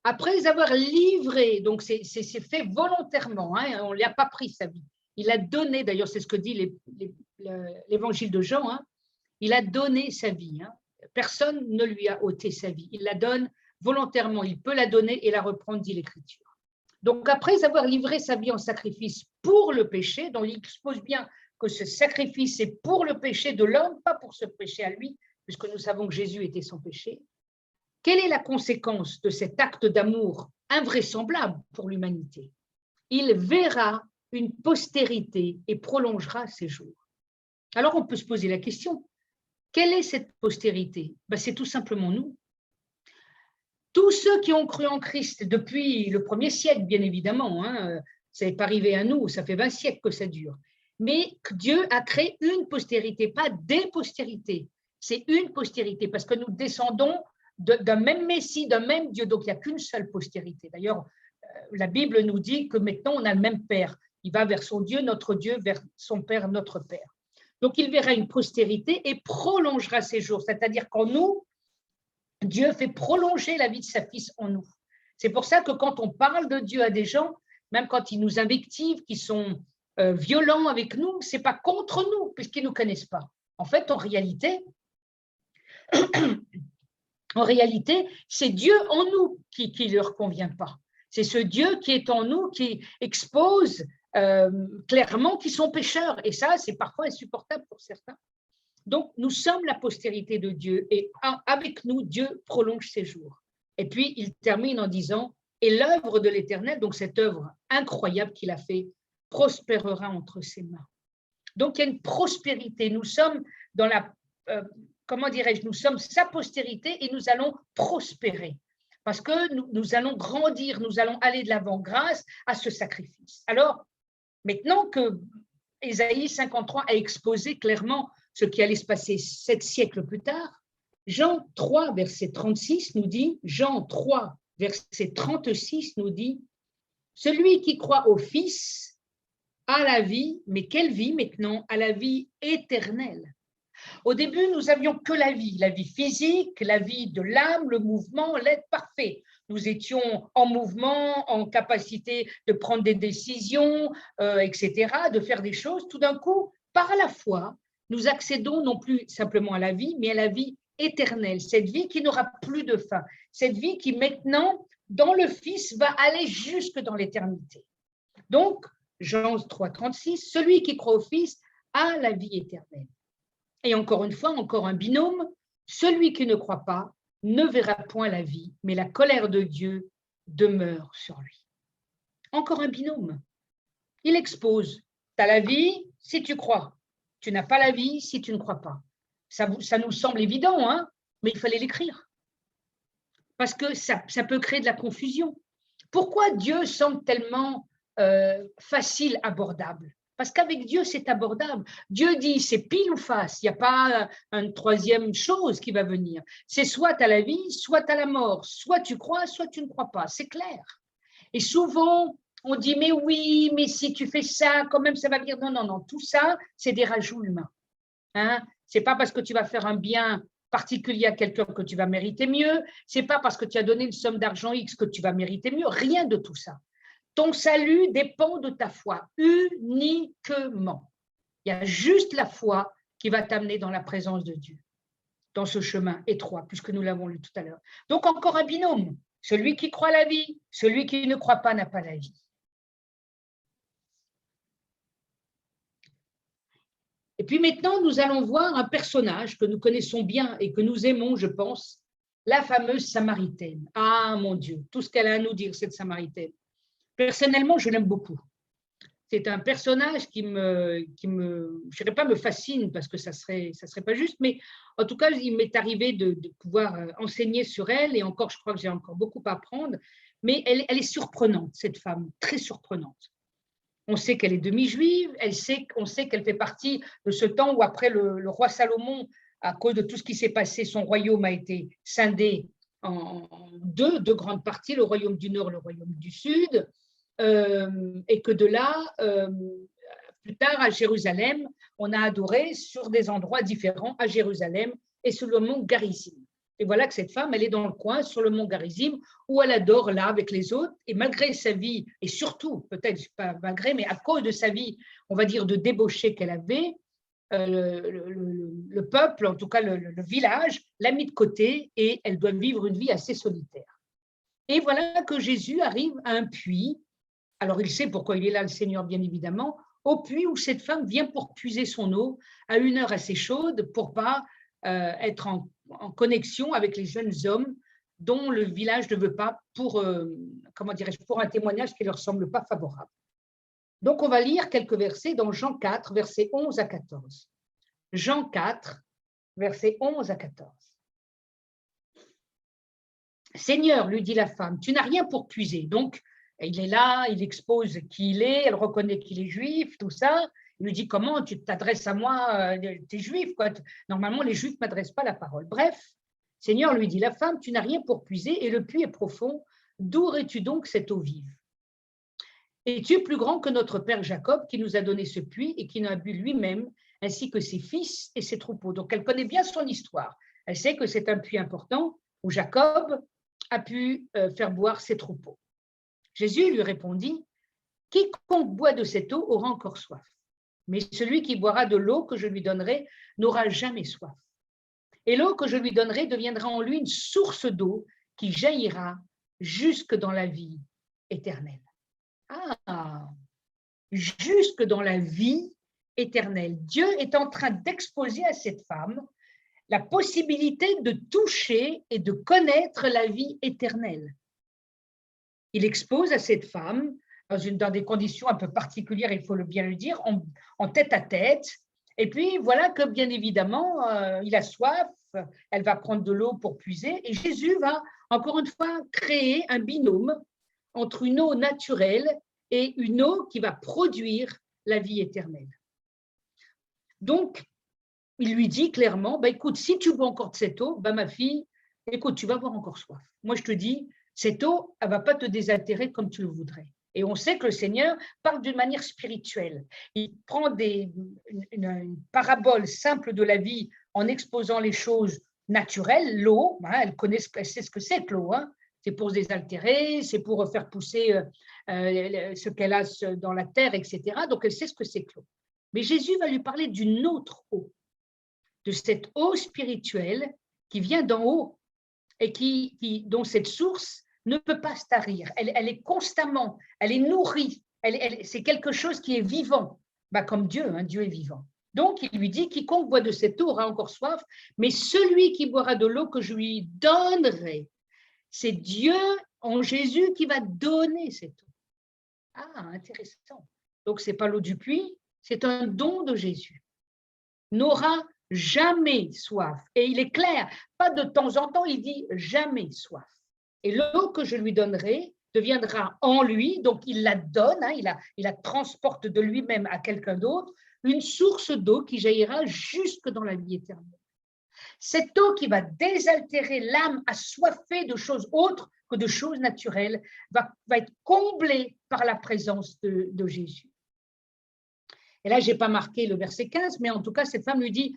Après avoir livré, donc c'est fait volontairement, hein, on ne lui a pas pris sa vie. Il a donné, d'ailleurs c'est ce que dit l'évangile de Jean, hein, il a donné sa vie. Hein. Personne ne lui a ôté sa vie. Il la donne volontairement, il peut la donner et la reprendre, dit l'Écriture. Donc après avoir livré sa vie en sacrifice pour le péché, donc il expose bien que ce sacrifice est pour le péché de l'homme, pas pour ce péché à lui, puisque nous savons que Jésus était sans péché, quelle est la conséquence de cet acte d'amour invraisemblable pour l'humanité? Il verra une postérité et prolongera ses jours. Alors on peut se poser la question, quelle est cette postérité? C'est tout simplement nous. Tous ceux qui ont cru en Christ depuis le 1er siècle, bien évidemment, ça n'est pas arrivé à nous, ça fait 20 siècles que ça dure, mais Dieu a créé une postérité, pas des postérités, c'est une postérité, parce que nous descendons d'un même Messie, d'un même Dieu, donc il n'y a qu'une seule postérité. D'ailleurs, la Bible nous dit que maintenant on a le même Père, il va vers son Dieu, notre Dieu, vers son Père, notre Père. Donc il verra une postérité et prolongera ses jours, c'est-à-dire qu'en nous, Dieu fait prolonger la vie de sa fils en nous. C'est pour ça que quand on parle de Dieu à des gens, même quand ils nous invectivent, qu'ils sont violents avec nous, ce n'est pas contre nous, puisqu'ils ne nous connaissent pas. En fait, en réalité, c'est Dieu en nous qui ne leur convient pas. C'est ce Dieu qui est en nous qui expose clairement qu'ils sont pécheurs. Et ça, c'est parfois insupportable pour certains. Donc, nous sommes la postérité de Dieu et avec nous, Dieu prolonge ses jours. Et puis, il termine en disant, et l'œuvre de l'Éternel, donc cette œuvre incroyable qu'il a fait, prospérera entre ses mains. Donc, il y a une prospérité. Nous sommes dans la, nous sommes sa postérité et nous allons prospérer. Parce que nous allons grandir, nous allons aller de l'avant grâce à ce sacrifice. Alors, maintenant que Ésaïe 53 a exposé clairement ce qui allait se passer 7 siècles plus tard, Jean 3, verset 36 nous dit, Jean 3, verset 36 nous dit, « Celui qui croit au Fils a la vie, mais quelle vie maintenant? A la vie éternelle. » Au début, nous n'avions que la vie physique, la vie de l'âme, le mouvement, l'être parfait. Nous étions en mouvement, en capacité de prendre des décisions, etc., de faire des choses. Tout d'un coup, par la foi, nous accédons non plus simplement à la vie, mais à la vie éternelle, cette vie qui n'aura plus de fin, cette vie qui maintenant, dans le Fils, va aller jusque dans l'éternité. Donc, Jean 3, 36, celui qui croit au Fils a la vie éternelle. Et encore une fois, encore un binôme, celui qui ne croit pas ne verra point la vie, mais la colère de Dieu demeure sur lui. Encore un binôme. Il expose, tu as la vie si tu crois, tu n'as pas la vie si tu ne crois pas. Ça nous semble évident, mais il fallait l'écrire. Parce que ça peut créer de la confusion. Pourquoi Dieu semble tellement facile, abordable? Parce qu'avec Dieu, c'est abordable. Dieu dit, c'est pile ou face. Il n'y a pas une troisième chose qui va venir. C'est soit tu as la vie, soit tu as la mort. Soit tu crois, soit tu ne crois pas. C'est clair. Et souvent, on dit, mais oui, mais si tu fais ça, quand même, ça va venir. Non, non, non. Tout ça, c'est des rajouts humains. Ce n'est pas parce que tu vas faire un bien particulier à quelqu'un que tu vas mériter mieux. Ce n'est pas parce que tu as donné une somme d'argent X que tu vas mériter mieux. Rien de tout ça. Ton salut dépend de ta foi, uniquement. Il y a juste la foi qui va t'amener dans la présence de Dieu, dans ce chemin étroit, puisque nous l'avons lu tout à l'heure. Donc, encore un binôme. Celui qui croit la vie, celui qui ne croit pas n'a pas la vie. Et puis maintenant, nous allons voir un personnage que nous connaissons bien et que nous aimons, je pense, la fameuse Samaritaine. Ah, mon Dieu, tout ce qu'elle a à nous dire, cette Samaritaine. Personnellement, je l'aime beaucoup. C'est un personnage qui me je ne dirais pas me fascine parce que ça serait pas juste, mais en tout cas, il m'est arrivé de pouvoir enseigner sur elle et encore, je crois que j'ai encore beaucoup à apprendre, mais elle est surprenante, cette femme, très surprenante. On sait qu'elle est demi-juive, on sait qu'elle fait partie de ce temps où après le roi Salomon, à cause de tout ce qui s'est passé, son royaume a été scindé en deux grandes parties, le royaume du Nord, le royaume du Sud. Et que de là, plus tard à Jérusalem, on a adoré sur des endroits différents à Jérusalem et sur le mont Garizim. Et voilà que cette femme, elle est dans le coin, sur le mont Garizim, où elle adore là avec les autres, et malgré sa vie, et surtout, peut-être pas malgré, mais à cause de sa vie, on va dire de débauché qu'elle avait, le peuple, en tout cas le village, l'a mis de côté et elle doit vivre une vie assez solitaire. Et voilà que Jésus arrive à un puits. Alors, il sait pourquoi il est là, le Seigneur, bien évidemment, au puits où cette femme vient pour puiser son eau à une heure assez chaude pour pas être en connexion avec les jeunes hommes dont le village ne veut pas pour, comment dirais-je, pour un témoignage qui ne leur semble pas favorable. Donc, on va lire quelques versets dans Jean 4, versets 11 à 14. Jean 4, versets 11 à 14. Seigneur, lui dit la femme, tu n'as rien pour puiser. Donc, il est là, il expose qui il est, elle reconnaît qu'il est juif, tout ça. Il lui dit, comment tu t'adresses à moi, tu es juif, quoi. Normalement, les juifs ne m'adressent pas la parole. Bref, Seigneur, lui dit la femme, tu n'as rien pour puiser et le puits est profond. D'où aurais-tu donc cette eau vive? Es-tu plus grand que notre père Jacob qui nous a donné ce puits et qui en a bu lui-même, ainsi que ses fils et ses troupeaux? Donc, elle connaît bien son histoire. Elle sait que c'est un puits important où Jacob a pu faire boire ses troupeaux. Jésus lui répondit, « Quiconque boit de cette eau aura encore soif, mais celui qui boira de l'eau que je lui donnerai n'aura jamais soif. Et l'eau que je lui donnerai deviendra en lui une source d'eau qui jaillira jusque dans la vie éternelle. » Ah, jusque dans la vie éternelle. Dieu est en train d'exposer à cette femme la possibilité de toucher et de connaître la vie éternelle. Il expose à cette femme, dans des conditions un peu particulières, il faut bien le dire, en tête à tête. Et puis voilà que bien évidemment, il a soif, elle va prendre de l'eau pour puiser. Et Jésus va encore une fois créer un binôme entre une eau naturelle et une eau qui va produire la vie éternelle. Donc, il lui dit clairement, écoute, si tu bois encore de cette eau, ma fille, écoute, tu vas avoir encore soif. Moi, je te dis, cette eau, elle ne va pas te désaltérer comme tu le voudrais. Et on sait que le Seigneur parle d'une manière spirituelle. Il prend une parabole simple de la vie en exposant les choses naturelles. L'eau, elle sait ce que c'est que l'eau. C'est pour se désaltérer, c'est pour faire pousser ce qu'elle a dans la terre, etc. Donc, elle sait ce que c'est que l'eau. Mais Jésus va lui parler d'une autre eau, de cette eau spirituelle qui vient d'en haut et dont cette source ne peut pas se tarir. Elle est constamment, elle est nourrie, c'est quelque chose qui est vivant, comme Dieu, Dieu est vivant. Donc, il lui dit, quiconque boit de cette eau aura encore soif, mais celui qui boira de l'eau que je lui donnerai, c'est Dieu en Jésus qui va donner cette eau. Ah, intéressant. Donc, ce n'est pas l'eau du puits, c'est un don de Jésus. N'aura jamais soif. Et il est clair, pas de temps en temps, il dit jamais soif. Et l'eau que je lui donnerai deviendra en lui, donc il la donne, il la transporte de lui-même à quelqu'un d'autre, une source d'eau qui jaillira jusque dans la vie éternelle. Cette eau qui va désaltérer l'âme assoiffée de choses autres que de choses naturelles va être comblée par la présence de Jésus. Et là, je n'ai pas marqué le verset 15, mais en tout cas, cette femme lui dit,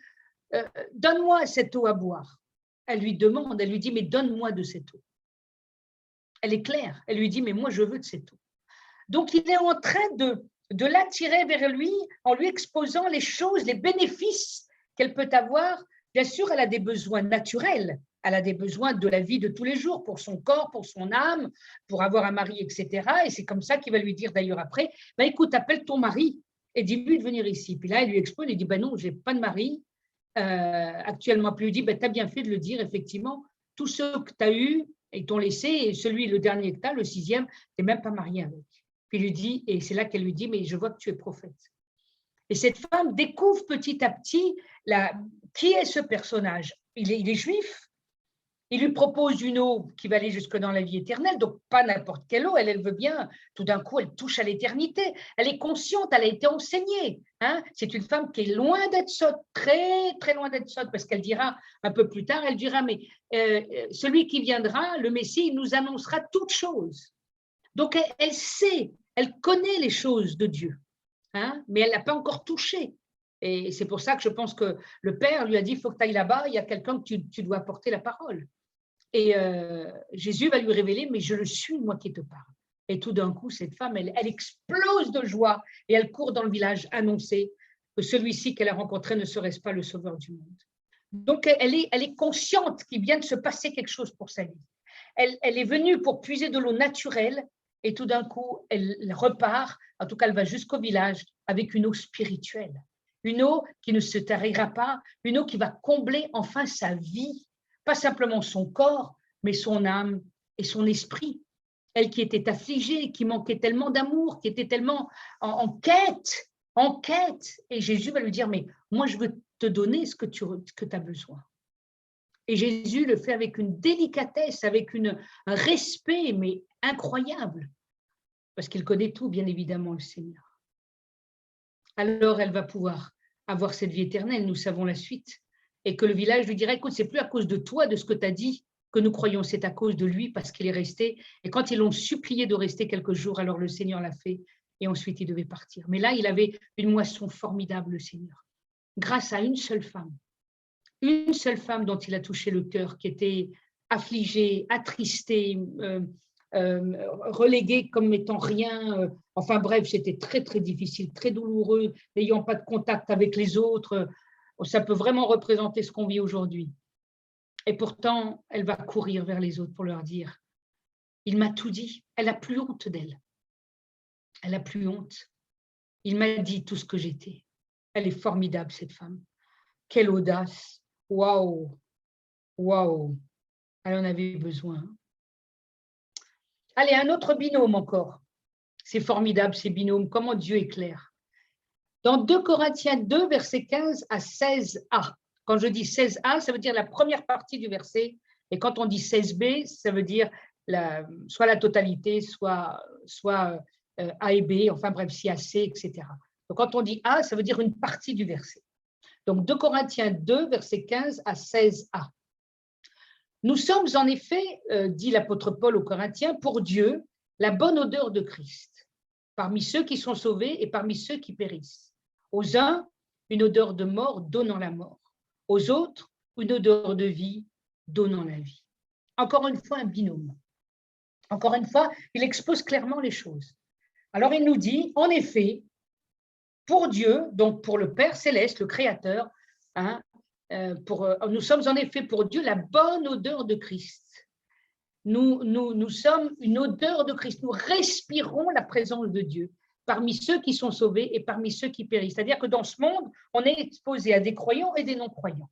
donne-moi cette eau à boire. Elle lui demande, elle lui dit, mais donne-moi de cette eau. Elle est claire, elle lui dit, mais moi, je veux de cette eau. Donc, il est en train de l'attirer vers lui en lui exposant les choses, les bénéfices qu'elle peut avoir. Bien sûr, elle a des besoins naturels, elle a des besoins de la vie de tous les jours, pour son corps, pour son âme, pour avoir un mari, etc. Et c'est comme ça qu'il va lui dire d'ailleurs après, écoute, appelle ton mari et dis-lui de venir ici. Puis là, elle lui expose, il dit, non, je n'ai pas de mari actuellement. Puis il lui dit, tu as bien fait de le dire, effectivement, tous ceux que tu as eus, ils t'ont laissé, et celui, le dernier que tu as, le 6e, tu n'es même pas marié avec. Puis il lui dit, et c'est là qu'elle lui dit, mais je vois que tu es prophète. Et cette femme découvre petit à petit qui est ce personnage. Il est juif, il lui propose une eau qui va aller jusque dans la vie éternelle, donc pas n'importe quelle eau, elle veut bien, tout d'un coup, elle touche à l'éternité, elle est consciente, elle a été enseignée. C'est une femme qui est loin d'être sotte, très, très loin d'être sotte, parce qu'elle dira un peu plus tard, elle dira, mais celui qui viendra, le Messie, il nous annoncera toutes choses. Donc, elle sait, elle connaît les choses de Dieu, mais elle n'a pas encore touché. Et c'est pour ça que je pense que le Père lui a dit, il faut que tu ailles là-bas, il y a quelqu'un que tu dois apporter la parole. Et Jésus va lui révéler, mais je le suis, moi qui te parle. Et tout d'un coup, cette femme, elle explose de joie et elle court dans le village annoncer que celui-ci qu'elle a rencontré ne serait-ce pas le sauveur du monde. Donc, elle est consciente qu'il vient de se passer quelque chose pour sa vie. Elle est venue pour puiser de l'eau naturelle et tout d'un coup, elle repart, en tout cas, elle va jusqu'au village avec une eau spirituelle, une eau qui ne se tarira pas, une eau qui va combler enfin sa vie, pas simplement son corps, mais son âme et son esprit. Elle qui était affligée, qui manquait tellement d'amour, qui était tellement en quête, en quête. Et Jésus va lui dire, mais moi je veux te donner ce que tu as besoin. Et Jésus le fait avec une délicatesse, avec un respect, mais incroyable, parce qu'il connaît tout, bien évidemment, le Seigneur. Alors elle va pouvoir avoir cette vie éternelle, nous savons la suite. Et que le village lui dira, écoute, c'est plus à cause de toi, de ce que tu as dit, que nous croyons, c'est à cause de lui, parce qu'il est resté. Et quand ils l'ont supplié de rester quelques jours, alors le Seigneur l'a fait, et ensuite il devait partir. Mais là, il avait une moisson formidable, le Seigneur, grâce à une seule femme dont il a touché le cœur, qui était affligée, attristée, reléguée comme étant rien. Enfin bref, c'était très, très difficile, très douloureux, n'ayant pas de contact avec les autres. Ça peut vraiment représenter ce qu'on vit aujourd'hui. Et pourtant, elle va courir vers les autres pour leur dire, il m'a tout dit, elle n'a plus honte d'elle. Elle n'a plus honte. Il m'a dit tout ce que j'étais. Elle est formidable, cette femme. Quelle audace. Waouh, waouh. Elle en avait besoin. Allez, un autre binôme encore. C'est formidable, ces binômes, comment Dieu est clair. Dans 2 Corinthiens 2, versets 15 à 16a. Quand je dis 16a, ça veut dire la première partie du verset. Et quand on dit 16b, ça veut dire soit la totalité, soit A et B, enfin bref, si A, C, etc. Donc quand on dit A, ça veut dire une partie du verset. Donc 2 Corinthiens 2, versets 15 à 16a. Nous sommes en effet, dit l'apôtre Paul aux Corinthiens, pour Dieu, la bonne odeur de Christ, parmi ceux qui sont sauvés et parmi ceux qui périssent. Aux uns, une odeur de mort donnant la mort. Aux autres, une odeur de vie donnant la vie. Encore une fois, un binôme. Encore une fois, il expose clairement les choses. Alors il nous dit, en effet, pour Dieu, donc pour le Père céleste, le Créateur, hein, nous sommes en effet pour Dieu la bonne odeur de Christ. Nous sommes une odeur de Christ. Nous respirons la présence de Dieu parmi ceux qui sont sauvés et parmi ceux qui périssent. C'est-à-dire que dans ce monde, on est exposé à des croyants et des non-croyants.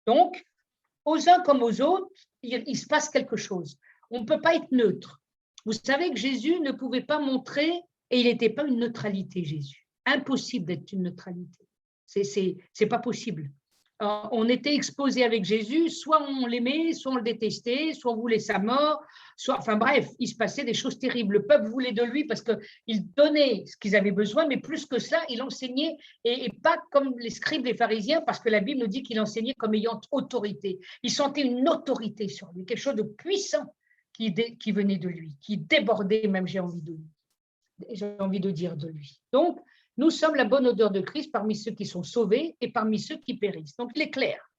Donc, aux uns comme aux autres, il se passe quelque chose. On ne peut pas être neutre. Vous savez que Jésus ne pouvait pas montrer, et il n'était pas une neutralité, Jésus. Impossible d'être une neutralité. C'est pas possible. On était exposé avec Jésus, soit on l'aimait, soit on le détestait, soit on voulait sa mort, enfin bref, il se passait des choses terribles. Le peuple voulait de lui parce qu'il donnait ce qu'ils avaient besoin, mais plus que ça, il enseignait, et pas comme les scribes, les pharisiens, parce que la Bible nous dit qu'il enseignait comme ayant autorité. Il sentait une autorité sur lui, quelque chose de puissant qui venait de lui, qui débordait même, j'ai envie de dire, de lui. Donc, nous sommes la bonne odeur de Christ parmi ceux qui sont sauvés et parmi ceux qui périssent. Donc, il est clair.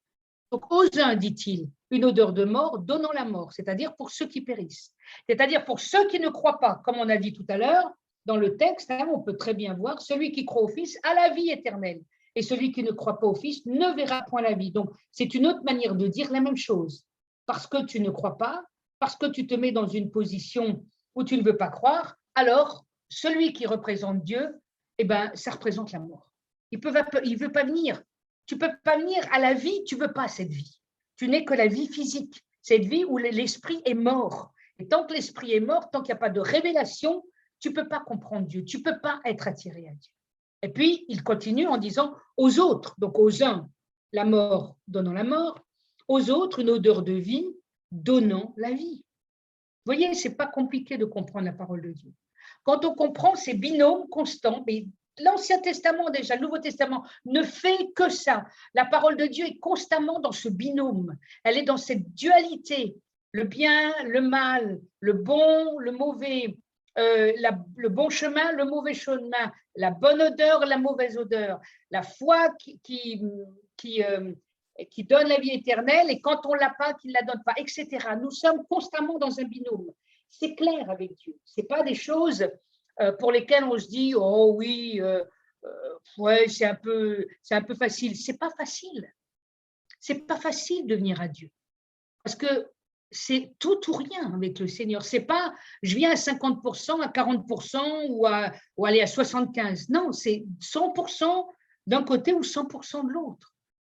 Donc, aux uns, dit-il, une odeur de mort donnant la mort, c'est-à-dire pour ceux qui périssent. C'est-à-dire pour ceux qui ne croient pas, comme on a dit tout à l'heure, dans le texte, hein, on peut très bien voir, celui qui croit au Fils a la vie éternelle. Et celui qui ne croit pas au Fils ne verra point la vie. Donc, c'est une autre manière de dire la même chose. Parce que tu ne crois pas, parce que tu te mets dans une position où tu ne veux pas croire, alors celui qui représente Dieu, eh ben, ça représente la mort. Il ne veut pas venir. Tu ne peux pas venir à la vie, tu ne veux pas cette vie. Tu n'es que la vie physique, cette vie où l'esprit est mort. Et tant que l'esprit est mort, tant qu'il n'y a pas de révélation, tu ne peux pas comprendre Dieu, tu ne peux pas être attiré à Dieu. Et puis, il continue en disant aux autres, donc aux uns, la mort donnant la mort, aux autres, une odeur de vie donnant la vie. Vous voyez, ce n'est pas compliqué de comprendre la parole de Dieu. Quand on comprend ces binômes constants, mais l'Ancien Testament déjà, le Nouveau Testament ne fait que ça. La parole de Dieu est constamment dans ce binôme. Elle est dans cette dualité, le bien, le mal, le bon, le mauvais, le bon chemin, le mauvais chemin, la bonne odeur, la mauvaise odeur, la foi qui donne la vie éternelle et quand on ne l'a pas, qui ne la donne pas, etc. Nous sommes constamment dans un binôme. C'est clair avec Dieu. Ce n'est pas des choses pour lesquelles on se dit « Oh oui, ouais, c'est un peu facile ». Ce n'est pas facile. Ce n'est pas facile de venir à Dieu. Parce que c'est tout ou rien avec le Seigneur. C'est pas je viens à 50%, à 40% ou aller à 75%. Non, c'est 100% d'un côté ou 100% de l'autre.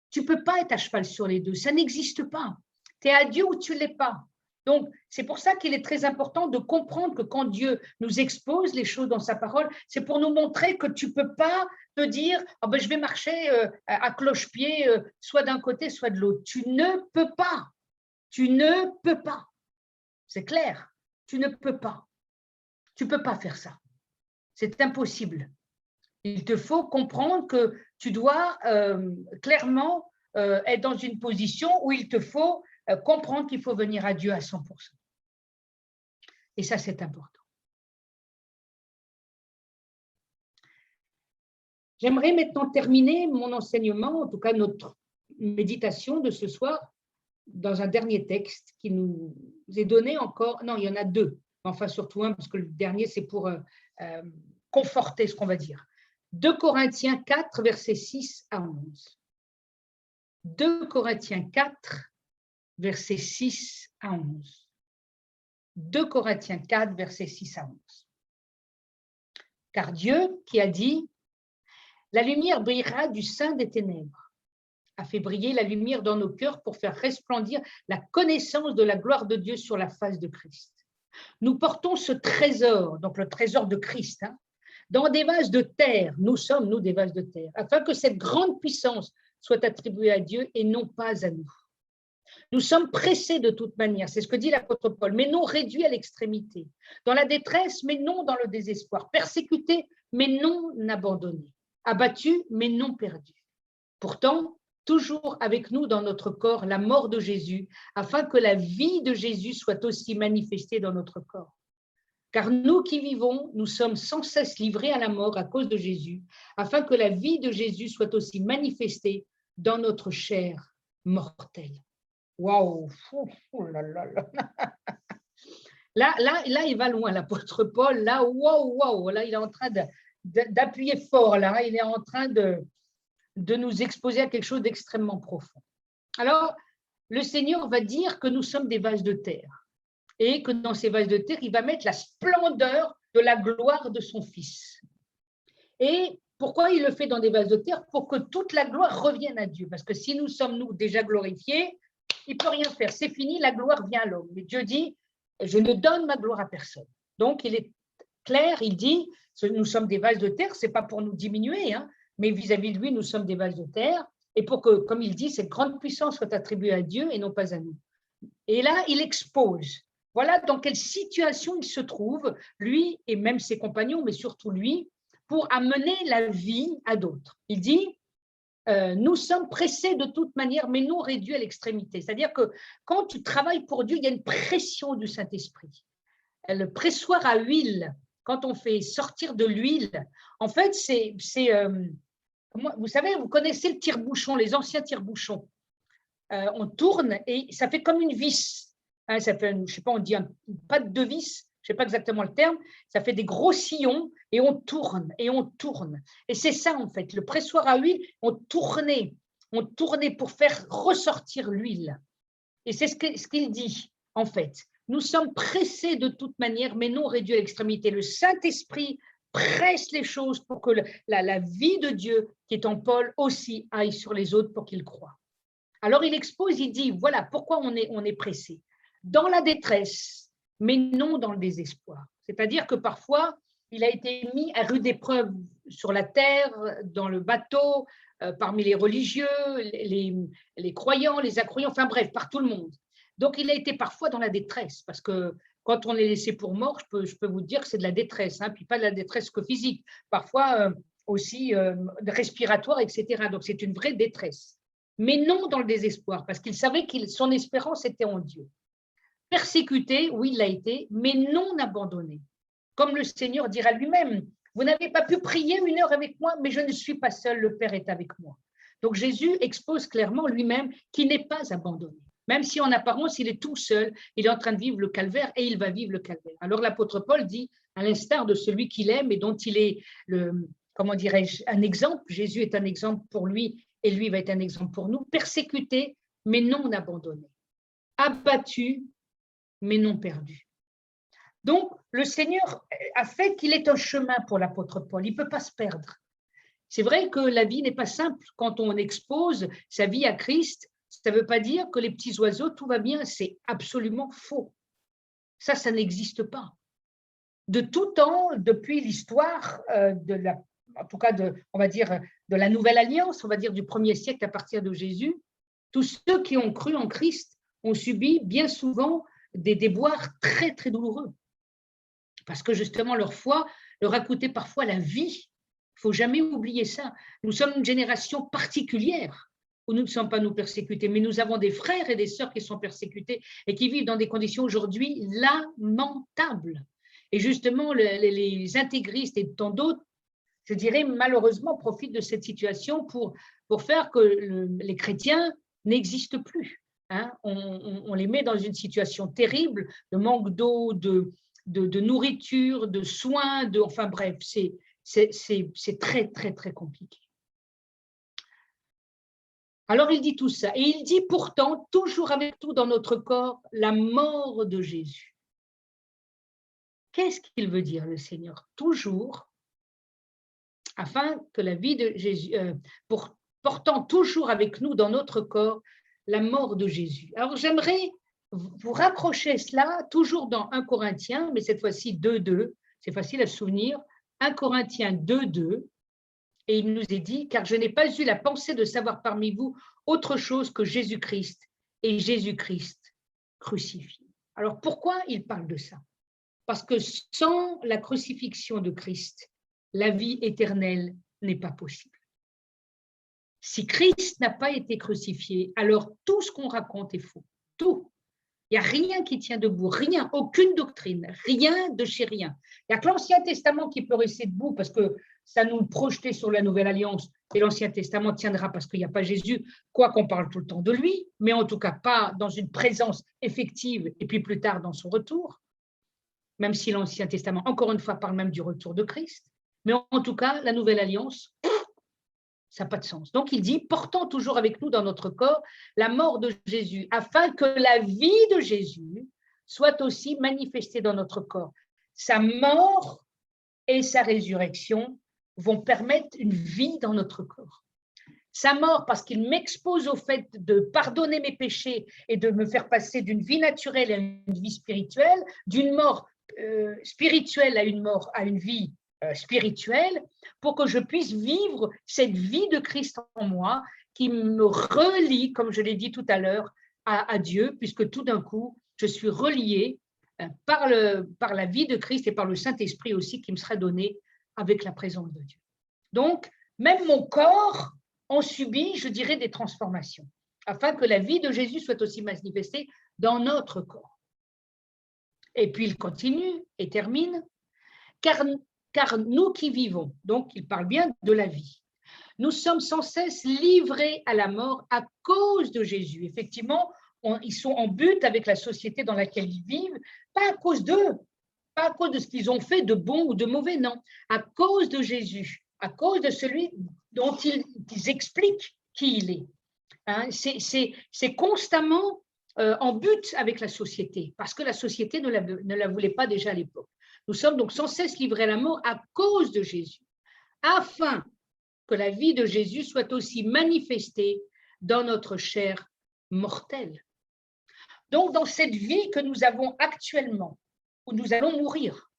Tu ne peux pas être à cheval sur les deux, ça n'existe pas. Tu es à Dieu ou tu ne l'es pas. Donc, c'est pour ça qu'il est très important de comprendre que quand Dieu nous expose les choses dans sa parole, c'est pour nous montrer que tu ne peux pas te dire oh ben, je vais marcher à cloche-pied, soit d'un côté, soit de l'autre. Tu ne peux pas. Tu ne peux pas. C'est clair. Tu ne peux pas. Tu ne peux pas faire ça. C'est impossible. Il te faut comprendre que tu dois clairement être dans une position où il te faut comprendre qu'il faut venir à Dieu à 100%. Et ça, c'est important. J'aimerais maintenant terminer mon enseignement, en tout cas notre méditation de ce soir, dans un dernier texte qui nous est donné encore. Non, il y en a deux, enfin surtout un, parce que le dernier, c'est pour conforter ce qu'on va dire. 2 Corinthiens 4, versets 6 à 11. 2 Corinthiens 4, versets 6 à 11. 2 Corinthiens 4, versets 6 à 11. Car Dieu, qui a dit « La lumière brillera du sein des ténèbres », a fait briller la lumière dans nos cœurs pour faire resplendir la connaissance de la gloire de Dieu sur la face de Christ. Nous portons ce trésor, donc le trésor de Christ, dans des vases de terre, nous sommes, nous, des vases de terre, afin que cette grande puissance soit attribuée à Dieu et non pas à nous. Nous sommes pressés de toute manière, c'est ce que dit l'apôtre Paul, mais non réduits à l'extrémité, dans la détresse, mais non dans le désespoir, persécutés, mais non abandonnés, abattus, mais non perdus. Pourtant, toujours avec nous dans notre corps, la mort de Jésus, afin que la vie de Jésus soit aussi manifestée dans notre corps. Car nous qui vivons, nous sommes sans cesse livrés à la mort à cause de Jésus, afin que la vie de Jésus soit aussi manifestée dans notre chair mortelle. Waouh! Oh là là là! Là, il va loin, l'apôtre Paul. Là, waouh! Là, il est en train d'appuyer fort. Là, il est en train de nous exposer à quelque chose d'extrêmement profond. Alors, le Seigneur va dire que nous sommes des vases de terre. Et que dans ces vases de terre, il va mettre la splendeur de la gloire de son Fils. Et pourquoi il le fait dans des vases de terre? Pour que toute la gloire revienne à Dieu. Parce que si nous sommes, nous, déjà glorifiés, il ne peut rien faire. C'est fini, la gloire vient à l'homme. Mais Dieu dit, je ne donne ma gloire à personne. Donc, il est clair, il dit, nous sommes des vases de terre, ce n'est pas pour nous diminuer, mais vis-à-vis de lui, nous sommes des vases de terre. Et pour que, comme il dit, cette grande puissance soit attribuée à Dieu et non pas à nous. Et là, il expose. Voilà dans quelle situation il se trouve, lui et même ses compagnons, mais surtout lui, pour amener la vie à d'autres. Il dit, nous sommes pressés de toute manière, mais non réduits à l'extrémité. C'est-à-dire que quand tu travailles pour Dieu, il y a une pression du Saint-Esprit. Le pressoir à huile, quand on fait sortir de l'huile, en fait, vous savez, vous connaissez le tire-bouchon, les anciens tire-bouchons. On tourne et ça fait comme une vis. Ça fait, je ne sais pas, on dit une patte de vis, je ne sais pas exactement le terme, ça fait des gros sillons et on tourne et on tourne. Et c'est ça en fait, le pressoir à huile, on tournait pour faire ressortir l'huile. Et c'est ce qu'il dit en fait. Nous sommes pressés de toute manière, mais non réduits à l'extrémité. Le Saint-Esprit presse les choses pour que la vie de Dieu qui est en Paul aussi aille sur les autres pour qu'ils croient. Alors il expose, il dit, voilà pourquoi on est pressé. Dans la détresse, mais non dans le désespoir. C'est-à-dire que parfois, il a été mis à rude épreuve sur la terre, dans le bateau, parmi les religieux, les croyants, les incroyants, enfin bref, par tout le monde. Donc, il a été parfois dans la détresse, parce que quand on est laissé pour mort, je peux vous dire que c'est de la détresse, puis pas de la détresse que physique, parfois aussi respiratoire, etc. Donc, c'est une vraie détresse. Mais non dans le désespoir, parce qu'il savait que son espérance était en Dieu. Persécuté, oui, il l'a été, mais non abandonné. Comme le Seigneur dira lui-même, vous n'avez pas pu prier 1 heure avec moi, mais je ne suis pas seul, le Père est avec moi. Donc Jésus expose clairement lui-même qu'il n'est pas abandonné. Même si en apparence, il est tout seul, il est en train de vivre le calvaire et il va vivre le calvaire. Alors l'apôtre Paul dit, à l'instar de celui qu'il aime et dont il est, comment dirais-je, un exemple, Jésus est un exemple pour lui et lui va être un exemple pour nous, persécuté, mais non abandonné. Abattu, mais non perdu. Donc, le Seigneur a fait qu'il est un chemin pour l'apôtre Paul. Il ne peut pas se perdre. C'est vrai que la vie n'est pas simple. Quand on expose sa vie à Christ, ça ne veut pas dire que les petits oiseaux, tout va bien. C'est absolument faux. Ça n'existe pas. De tout temps, depuis l'histoire en tout cas on va dire de la Nouvelle Alliance, on va dire du 1er siècle à partir de Jésus, tous ceux qui ont cru en Christ ont subi bien souvent des déboires très, très douloureux. Parce que justement, leur foi leur a coûté parfois la vie. Il ne faut jamais oublier ça. Nous sommes une génération particulière où nous ne sommes pas nous persécutés, mais nous avons des frères et des sœurs qui sont persécutés et qui vivent dans des conditions aujourd'hui lamentables. Et justement, les intégristes et tant d'autres, je dirais malheureusement, profitent de cette situation pour faire que les chrétiens n'existent plus. Hein. On les met dans une situation terrible de manque d'eau, de nourriture, de soins, enfin bref, c'est très, très, très compliqué. Alors il dit tout ça, et il dit pourtant, toujours avec tout dans notre corps, la mort de Jésus. Qu'est-ce qu'il veut dire le Seigneur? Toujours, afin que la vie de Jésus, portant toujours avec nous dans notre corps, la mort de Jésus. Alors j'aimerais vous raccrocher cela toujours dans 1 Corinthiens, mais cette fois-ci 2,2, c'est facile à se souvenir, 1 Corinthiens 2,2, et il nous est dit, car je n'ai pas eu la pensée de savoir parmi vous autre chose que Jésus-Christ et Jésus-Christ crucifié. Alors pourquoi il parle de ça? Parce que sans la crucifixion de Christ, la vie éternelle n'est pas possible. Si Christ n'a pas été crucifié, alors tout ce qu'on raconte est faux. Tout. Il n'y a rien qui tient debout, rien, aucune doctrine, rien de chez rien. Il n'y a que l'Ancien Testament qui peut rester debout parce que ça nous projetait sur la Nouvelle Alliance et l'Ancien Testament tiendra parce qu'il n'y a pas Jésus, quoi qu'on parle tout le temps de lui, mais en tout cas pas dans une présence effective et puis plus tard dans son retour, même si l'Ancien Testament, encore une fois, parle même du retour de Christ. Mais en tout cas, la Nouvelle Alliance, ça n'a pas de sens. Donc, il dit, portant toujours avec nous dans notre corps la mort de Jésus, afin que la vie de Jésus soit aussi manifestée dans notre corps. Sa mort et sa résurrection vont permettre une vie dans notre corps. Sa mort, parce qu'il m'expose au fait de pardonner mes péchés et de me faire passer d'une vie naturelle à une vie spirituelle, d'une mort spirituelle à une vie spirituelle, pour que je puisse vivre cette vie de Christ en moi qui me relie, comme je l'ai dit tout à l'heure, à Dieu, puisque tout d'un coup, je suis reliée par la vie de Christ et par le Saint-Esprit aussi qui me sera donné avec la présence de Dieu. Donc, même mon corps en subit, je dirais, des transformations, afin que la vie de Jésus soit aussi manifestée dans notre corps. Et puis il continue et termine, car nous qui vivons, donc il parle bien de la vie, nous sommes sans cesse livrés à la mort à cause de Jésus. Effectivement, ils sont en but avec la société dans laquelle ils vivent, pas à cause d'eux, pas à cause de ce qu'ils ont fait de bon ou de mauvais, non, à cause de Jésus, à cause de celui dont ils expliquent qui il est. Hein, c'est constamment en but avec la société, parce que la société ne la voulait pas déjà à l'époque. Nous sommes donc sans cesse livrés à la mort à cause de Jésus, afin que la vie de Jésus soit aussi manifestée dans notre chair mortelle. Donc, dans cette vie que nous avons actuellement, où nous allons mourir,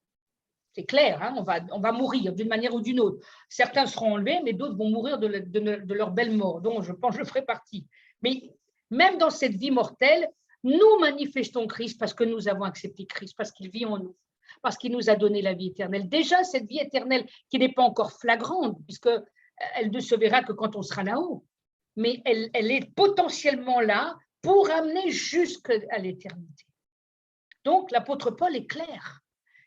c'est clair, hein, on va mourir d'une manière ou d'une autre. Certains seront enlevés, mais d'autres vont mourir de leur belle mort, dont je pense que je ferai partie. Mais même dans cette vie mortelle, nous manifestons Christ parce que nous avons accepté Christ, parce qu'il vit en nous, parce qu'il nous a donné la vie éternelle. Déjà, cette vie éternelle qui n'est pas encore flagrante, puisqu'elle ne se verra que quand on sera là-haut, mais elle est potentiellement là pour amener jusqu'à l'éternité. Donc, l'apôtre Paul est clair.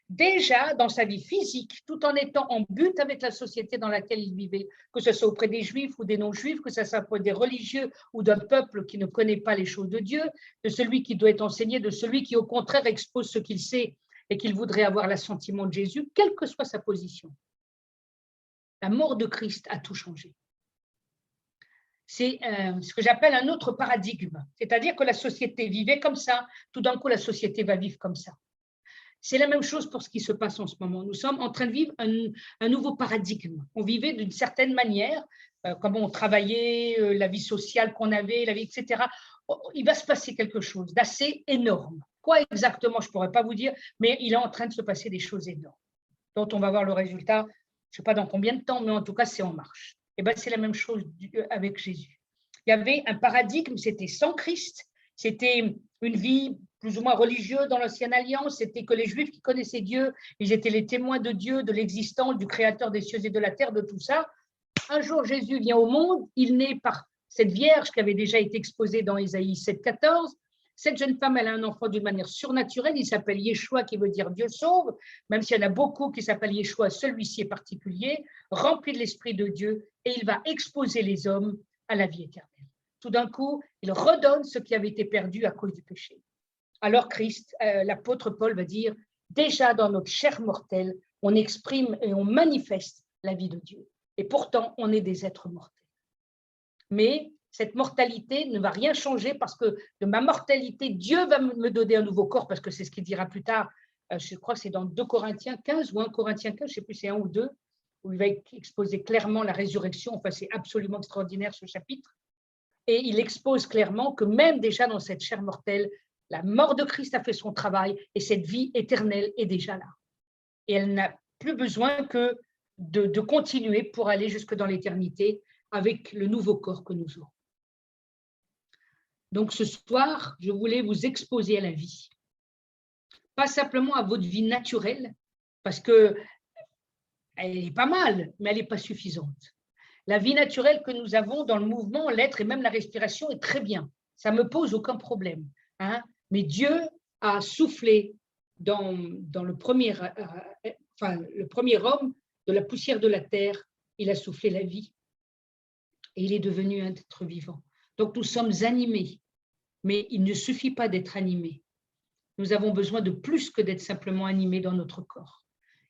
Déjà, dans sa vie physique, tout en étant en but avec la société dans laquelle il vivait, que ce soit auprès des Juifs ou des non-Juifs, que ce soit auprès des religieux ou d'un peuple qui ne connaît pas les choses de Dieu, de celui qui doit être enseigné, de celui qui, au contraire, expose ce qu'il sait et qu'il voudrait avoir l'assentiment de Jésus, quelle que soit sa position. La mort de Christ a tout changé. c'est ce que j'appelle un autre paradigme. C'est-à-dire que la société vivait comme ça, tout d'un coup, la société va vivre comme ça. C'est la même chose pour ce qui se passe en ce moment. Nous sommes en train de vivre un nouveau paradigme. On vivait d'une certaine manière, comment on travaillait, la vie sociale qu'on avait, la vie, etc. Il va se passer quelque chose d'assez énorme. Quoi exactement, je ne pourrais pas vous dire, mais il est en train de se passer des choses énormes, dont on va voir le résultat, je ne sais pas dans combien de temps, mais en tout cas, c'est en marche. Et bien, c'est la même chose avec Jésus. Il y avait un paradigme, c'était sans Christ, c'était une vie plus ou moins religieuse dans l'Ancienne Alliance, c'était que les Juifs qui connaissaient Dieu, ils étaient les témoins de Dieu, de l'existence, du Créateur des cieux et de la terre, de tout ça. Un jour, Jésus vient au monde, il naît par cette Vierge qui avait déjà été exposée dans Ésaïe 7,14. Cette jeune femme, elle a un enfant d'une manière surnaturelle, il s'appelle Yeshua, qui veut dire Dieu sauve, même s'il y en a beaucoup qui s'appellent Yeshua, celui-ci est particulier, rempli de l'Esprit de Dieu, et il va exposer les hommes à la vie éternelle. Tout d'un coup, il redonne ce qui avait été perdu à cause du péché. Alors Christ, l'apôtre Paul va dire, déjà dans notre chair mortelle, on exprime et on manifeste la vie de Dieu. Et pourtant, on est des êtres mortels. Mais cette mortalité ne va rien changer parce que de ma mortalité, Dieu va me donner un nouveau corps, parce que c'est ce qu'il dira plus tard, je crois que c'est dans 2 Corinthiens 15 ou 1 Corinthiens 15, je ne sais plus, c'est 1 ou 2, où il va exposer clairement la résurrection. Enfin, c'est absolument extraordinaire ce chapitre. Et il expose clairement que même déjà dans cette chair mortelle, la mort de Christ a fait son travail et cette vie éternelle est déjà là. Et elle n'a plus besoin que de continuer pour aller jusque dans l'éternité avec le nouveau corps que nous aurons. Donc ce soir, je voulais vous exposer à la vie. Pas simplement à votre vie naturelle, parce qu'elle est pas mal, mais elle n'est pas suffisante. La vie naturelle que nous avons dans le mouvement, l'être et même la respiration est très bien. Ça ne me pose aucun problème. Hein? Mais Dieu a soufflé dans le premier homme, de la poussière de la terre, il a soufflé la vie. Et il est devenu un être vivant. Donc nous sommes animés, mais il ne suffit pas d'être animés. Nous avons besoin de plus que d'être simplement animés dans notre corps.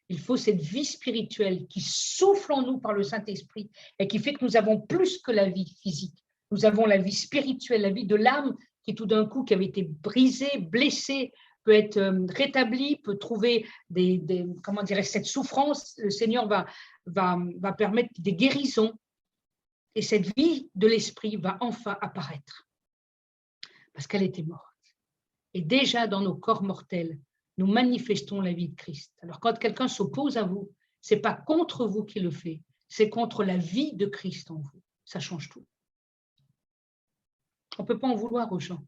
Il faut cette vie spirituelle qui souffle en nous par le Saint-Esprit et qui fait que nous avons plus que la vie physique. Nous avons la vie spirituelle, la vie de l'âme qui tout d'un coup, qui avait été brisée, blessée, peut être rétablie, peut trouver comment dirais, cette souffrance. Le Seigneur va permettre des guérisons et cette vie de l'esprit va enfin apparaître parce qu'elle était morte. Et déjà dans nos corps mortels, nous manifestons la vie de Christ. Alors quand quelqu'un s'oppose à vous, ce n'est pas contre vous qui le fait, c'est contre la vie de Christ en vous. Ça change tout. On ne peut pas en vouloir aux gens.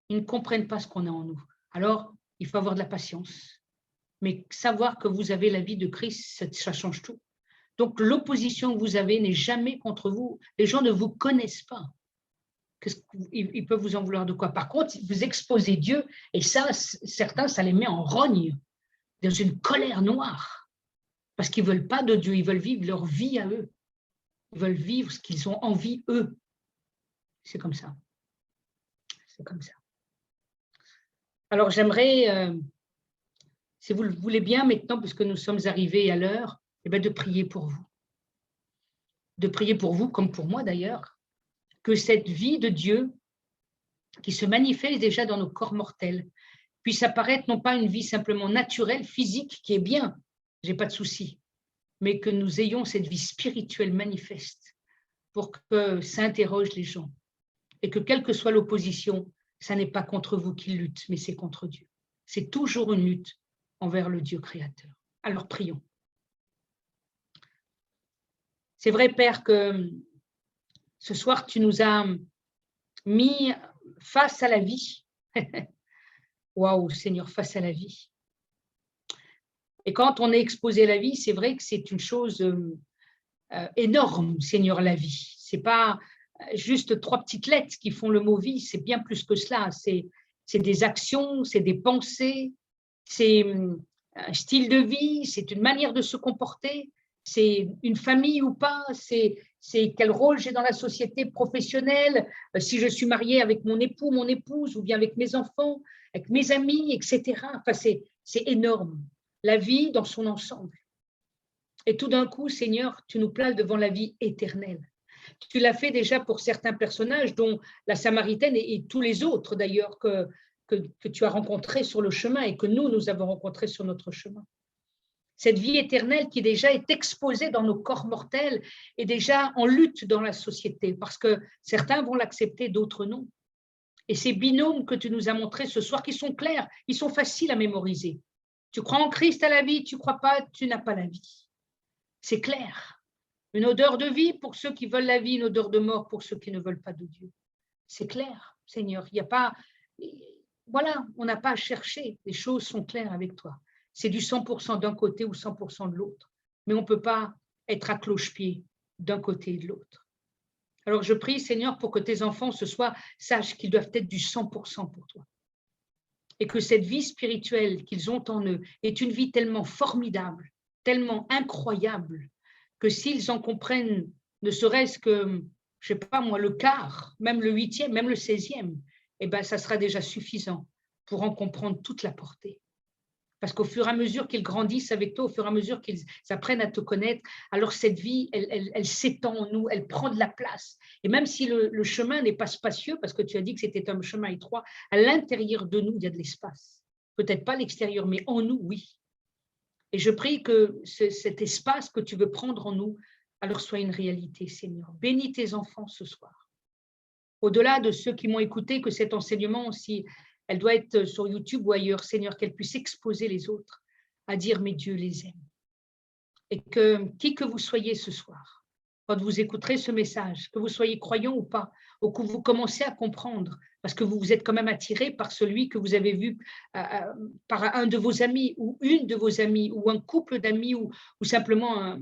Ils ne comprennent pas ce qu'on a en nous. Alors, il faut avoir de la patience. Mais savoir que vous avez la vie de Christ, ça change tout. Donc, l'opposition que vous avez n'est jamais contre vous. Les gens ne vous connaissent pas. Ils peuvent vous en vouloir de quoi? Par contre, vous exposez Dieu, et ça, certains, ça les met en rogne, dans une colère noire, parce qu'ils ne veulent pas de Dieu, ils veulent vivre leur vie à eux. Ils veulent vivre ce qu'ils ont envie, eux. C'est comme ça. C'est comme ça. Alors, j'aimerais, si vous le voulez bien maintenant, puisque nous sommes arrivés à l'heure, eh bien, de prier pour vous. De prier pour vous, comme pour moi d'ailleurs, que cette vie de Dieu qui se manifeste déjà dans nos corps mortels puisse apparaître non pas une vie simplement naturelle, physique, qui est bien, je n'ai pas de souci, mais que nous ayons cette vie spirituelle manifeste pour que ça interroge les gens et que quelle que soit l'opposition, ça n'est pas contre vous qui lutte, mais c'est contre Dieu. C'est toujours une lutte envers le Dieu créateur. Alors prions. C'est vrai, Père, que ce soir, tu nous as mis face à la vie. Waouh, Seigneur, face à la vie. Et quand on est exposé à la vie, c'est vrai que c'est une chose énorme, Seigneur, la vie. Ce n'est pas juste 3 petites lettres qui font le mot vie, c'est bien plus que cela. C'est des actions, c'est des pensées, c'est un style de vie, c'est une manière de se comporter, c'est une famille ou pas, c'est quel rôle j'ai dans la société professionnelle, si je suis mariée avec mon époux, mon épouse, ou bien avec mes enfants, avec mes amis, etc. Enfin, c'est énorme, la vie dans son ensemble. Et tout d'un coup, Seigneur, tu nous places devant la vie éternelle. Tu l'as fait déjà pour certains personnages, dont la Samaritaine et tous les autres d'ailleurs que tu as rencontrés sur le chemin et que nous avons rencontrés sur notre chemin. Cette vie éternelle qui déjà est exposée dans nos corps mortels est déjà en lutte dans la société parce que certains vont l'accepter, d'autres non. Et ces binômes que tu nous as montrés ce soir, qui sont clairs, ils sont faciles à mémoriser. Tu crois en Christ à la vie, tu ne crois pas, tu n'as pas la vie. C'est clair. Une odeur de vie pour ceux qui veulent la vie, une odeur de mort pour ceux qui ne veulent pas de Dieu. C'est clair, Seigneur. Il n'y a pas, voilà, on n'a pas à chercher. Les choses sont claires avec toi. C'est du 100% d'un côté ou 100% de l'autre. Mais on ne peut pas être à cloche-pied d'un côté et de l'autre. Alors je prie, Seigneur, pour que tes enfants ce soir sachent qu'ils doivent être du 100% pour toi. Et que cette vie spirituelle qu'ils ont en eux est une vie tellement formidable, tellement incroyable, que s'ils en comprennent ne serait-ce que, je ne sais pas moi, le quart, même le 8e, même le 16e, eh bien, ça sera déjà suffisant pour en comprendre toute la portée. Parce qu'au fur et à mesure qu'ils grandissent avec toi, au fur et à mesure qu'ils apprennent à te connaître, alors cette vie, elle s'étend en nous, elle prend de la place. Et même si le chemin n'est pas spacieux, parce que tu as dit que c'était un chemin étroit, à l'intérieur de nous, il y a de l'espace. Peut-être pas à l'extérieur, mais en nous, oui. Et je prie que cet espace que tu veux prendre en nous, alors soit une réalité, Seigneur. Bénis tes enfants ce soir. Au-delà de ceux qui m'ont écouté, que cet enseignement aussi, elle doit être sur YouTube ou ailleurs, Seigneur, qu'elle puisse exposer les autres à dire, mais Dieu les aime. Et que, qui que vous soyez ce soir, quand vous écouterez ce message, que vous soyez croyant ou pas, ou que vous commencez à comprendre, parce que vous vous êtes quand même attiré par celui que vous avez vu, par un de vos amis, ou une de vos amies, ou un couple d'amis, ou simplement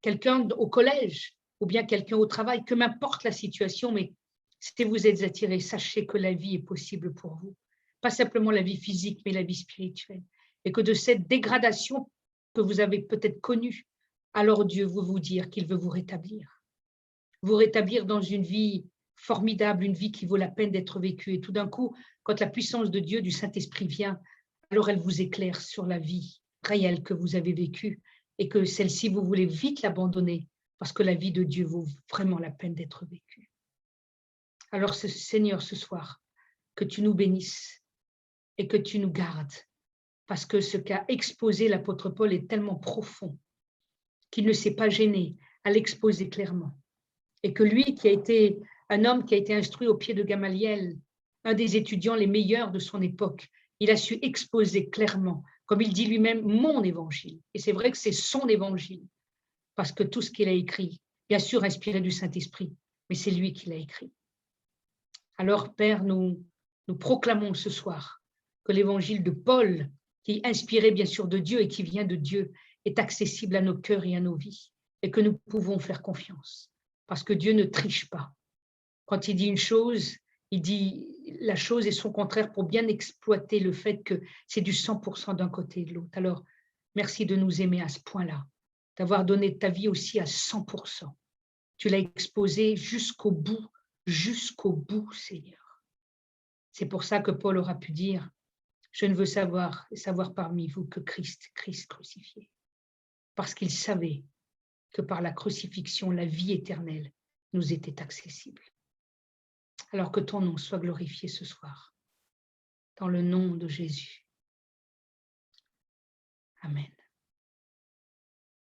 quelqu'un au collège, ou bien quelqu'un au travail, que m'importe la situation, mais si vous êtes attiré, sachez que la vie est possible pour vous. Pas simplement la vie physique, mais la vie spirituelle. Et que de cette dégradation que vous avez peut-être connue, alors Dieu veut vous dire qu'il veut vous rétablir. Vous rétablir dans une vie formidable, une vie qui vaut la peine d'être vécue. Et tout d'un coup, quand la puissance de Dieu, du Saint-Esprit vient, alors elle vous éclaire sur la vie réelle que vous avez vécue et que celle-ci, vous voulez vite l'abandonner parce que la vie de Dieu vaut vraiment la peine d'être vécue. Alors, Seigneur, ce soir, que tu nous bénisses et que tu nous gardes, parce que ce qu'a exposé l'apôtre Paul est tellement profond qu'il ne s'est pas gêné à l'exposer clairement. Et que lui, qui a été un homme qui a été instruit au pied de Gamaliel, un des étudiants les meilleurs de son époque, il a su exposer clairement, comme il dit lui-même, mon évangile. Et c'est vrai que c'est son évangile, parce que tout ce qu'il a écrit, bien sûr inspiré du Saint-Esprit, mais c'est lui qui l'a écrit. Alors, Père, nous proclamons ce soir que l'évangile de Paul, qui est inspiré bien sûr de Dieu et qui vient de Dieu, est accessible à nos cœurs et à nos vies, et que nous pouvons faire confiance, parce que Dieu ne triche pas. Quand il dit une chose, il dit la chose et son contraire pour bien exploiter le fait que c'est du 100% d'un côté et de l'autre. Alors, merci de nous aimer à ce point-là, d'avoir donné ta vie aussi à 100%. Tu l'as exposé jusqu'au bout, Seigneur. C'est pour ça que Paul aura pu dire, je ne veux savoir parmi vous que Christ crucifié. Parce qu'il savait que par la crucifixion, la vie éternelle nous était accessible. Alors que ton nom soit glorifié ce soir, dans le nom de Jésus. Amen.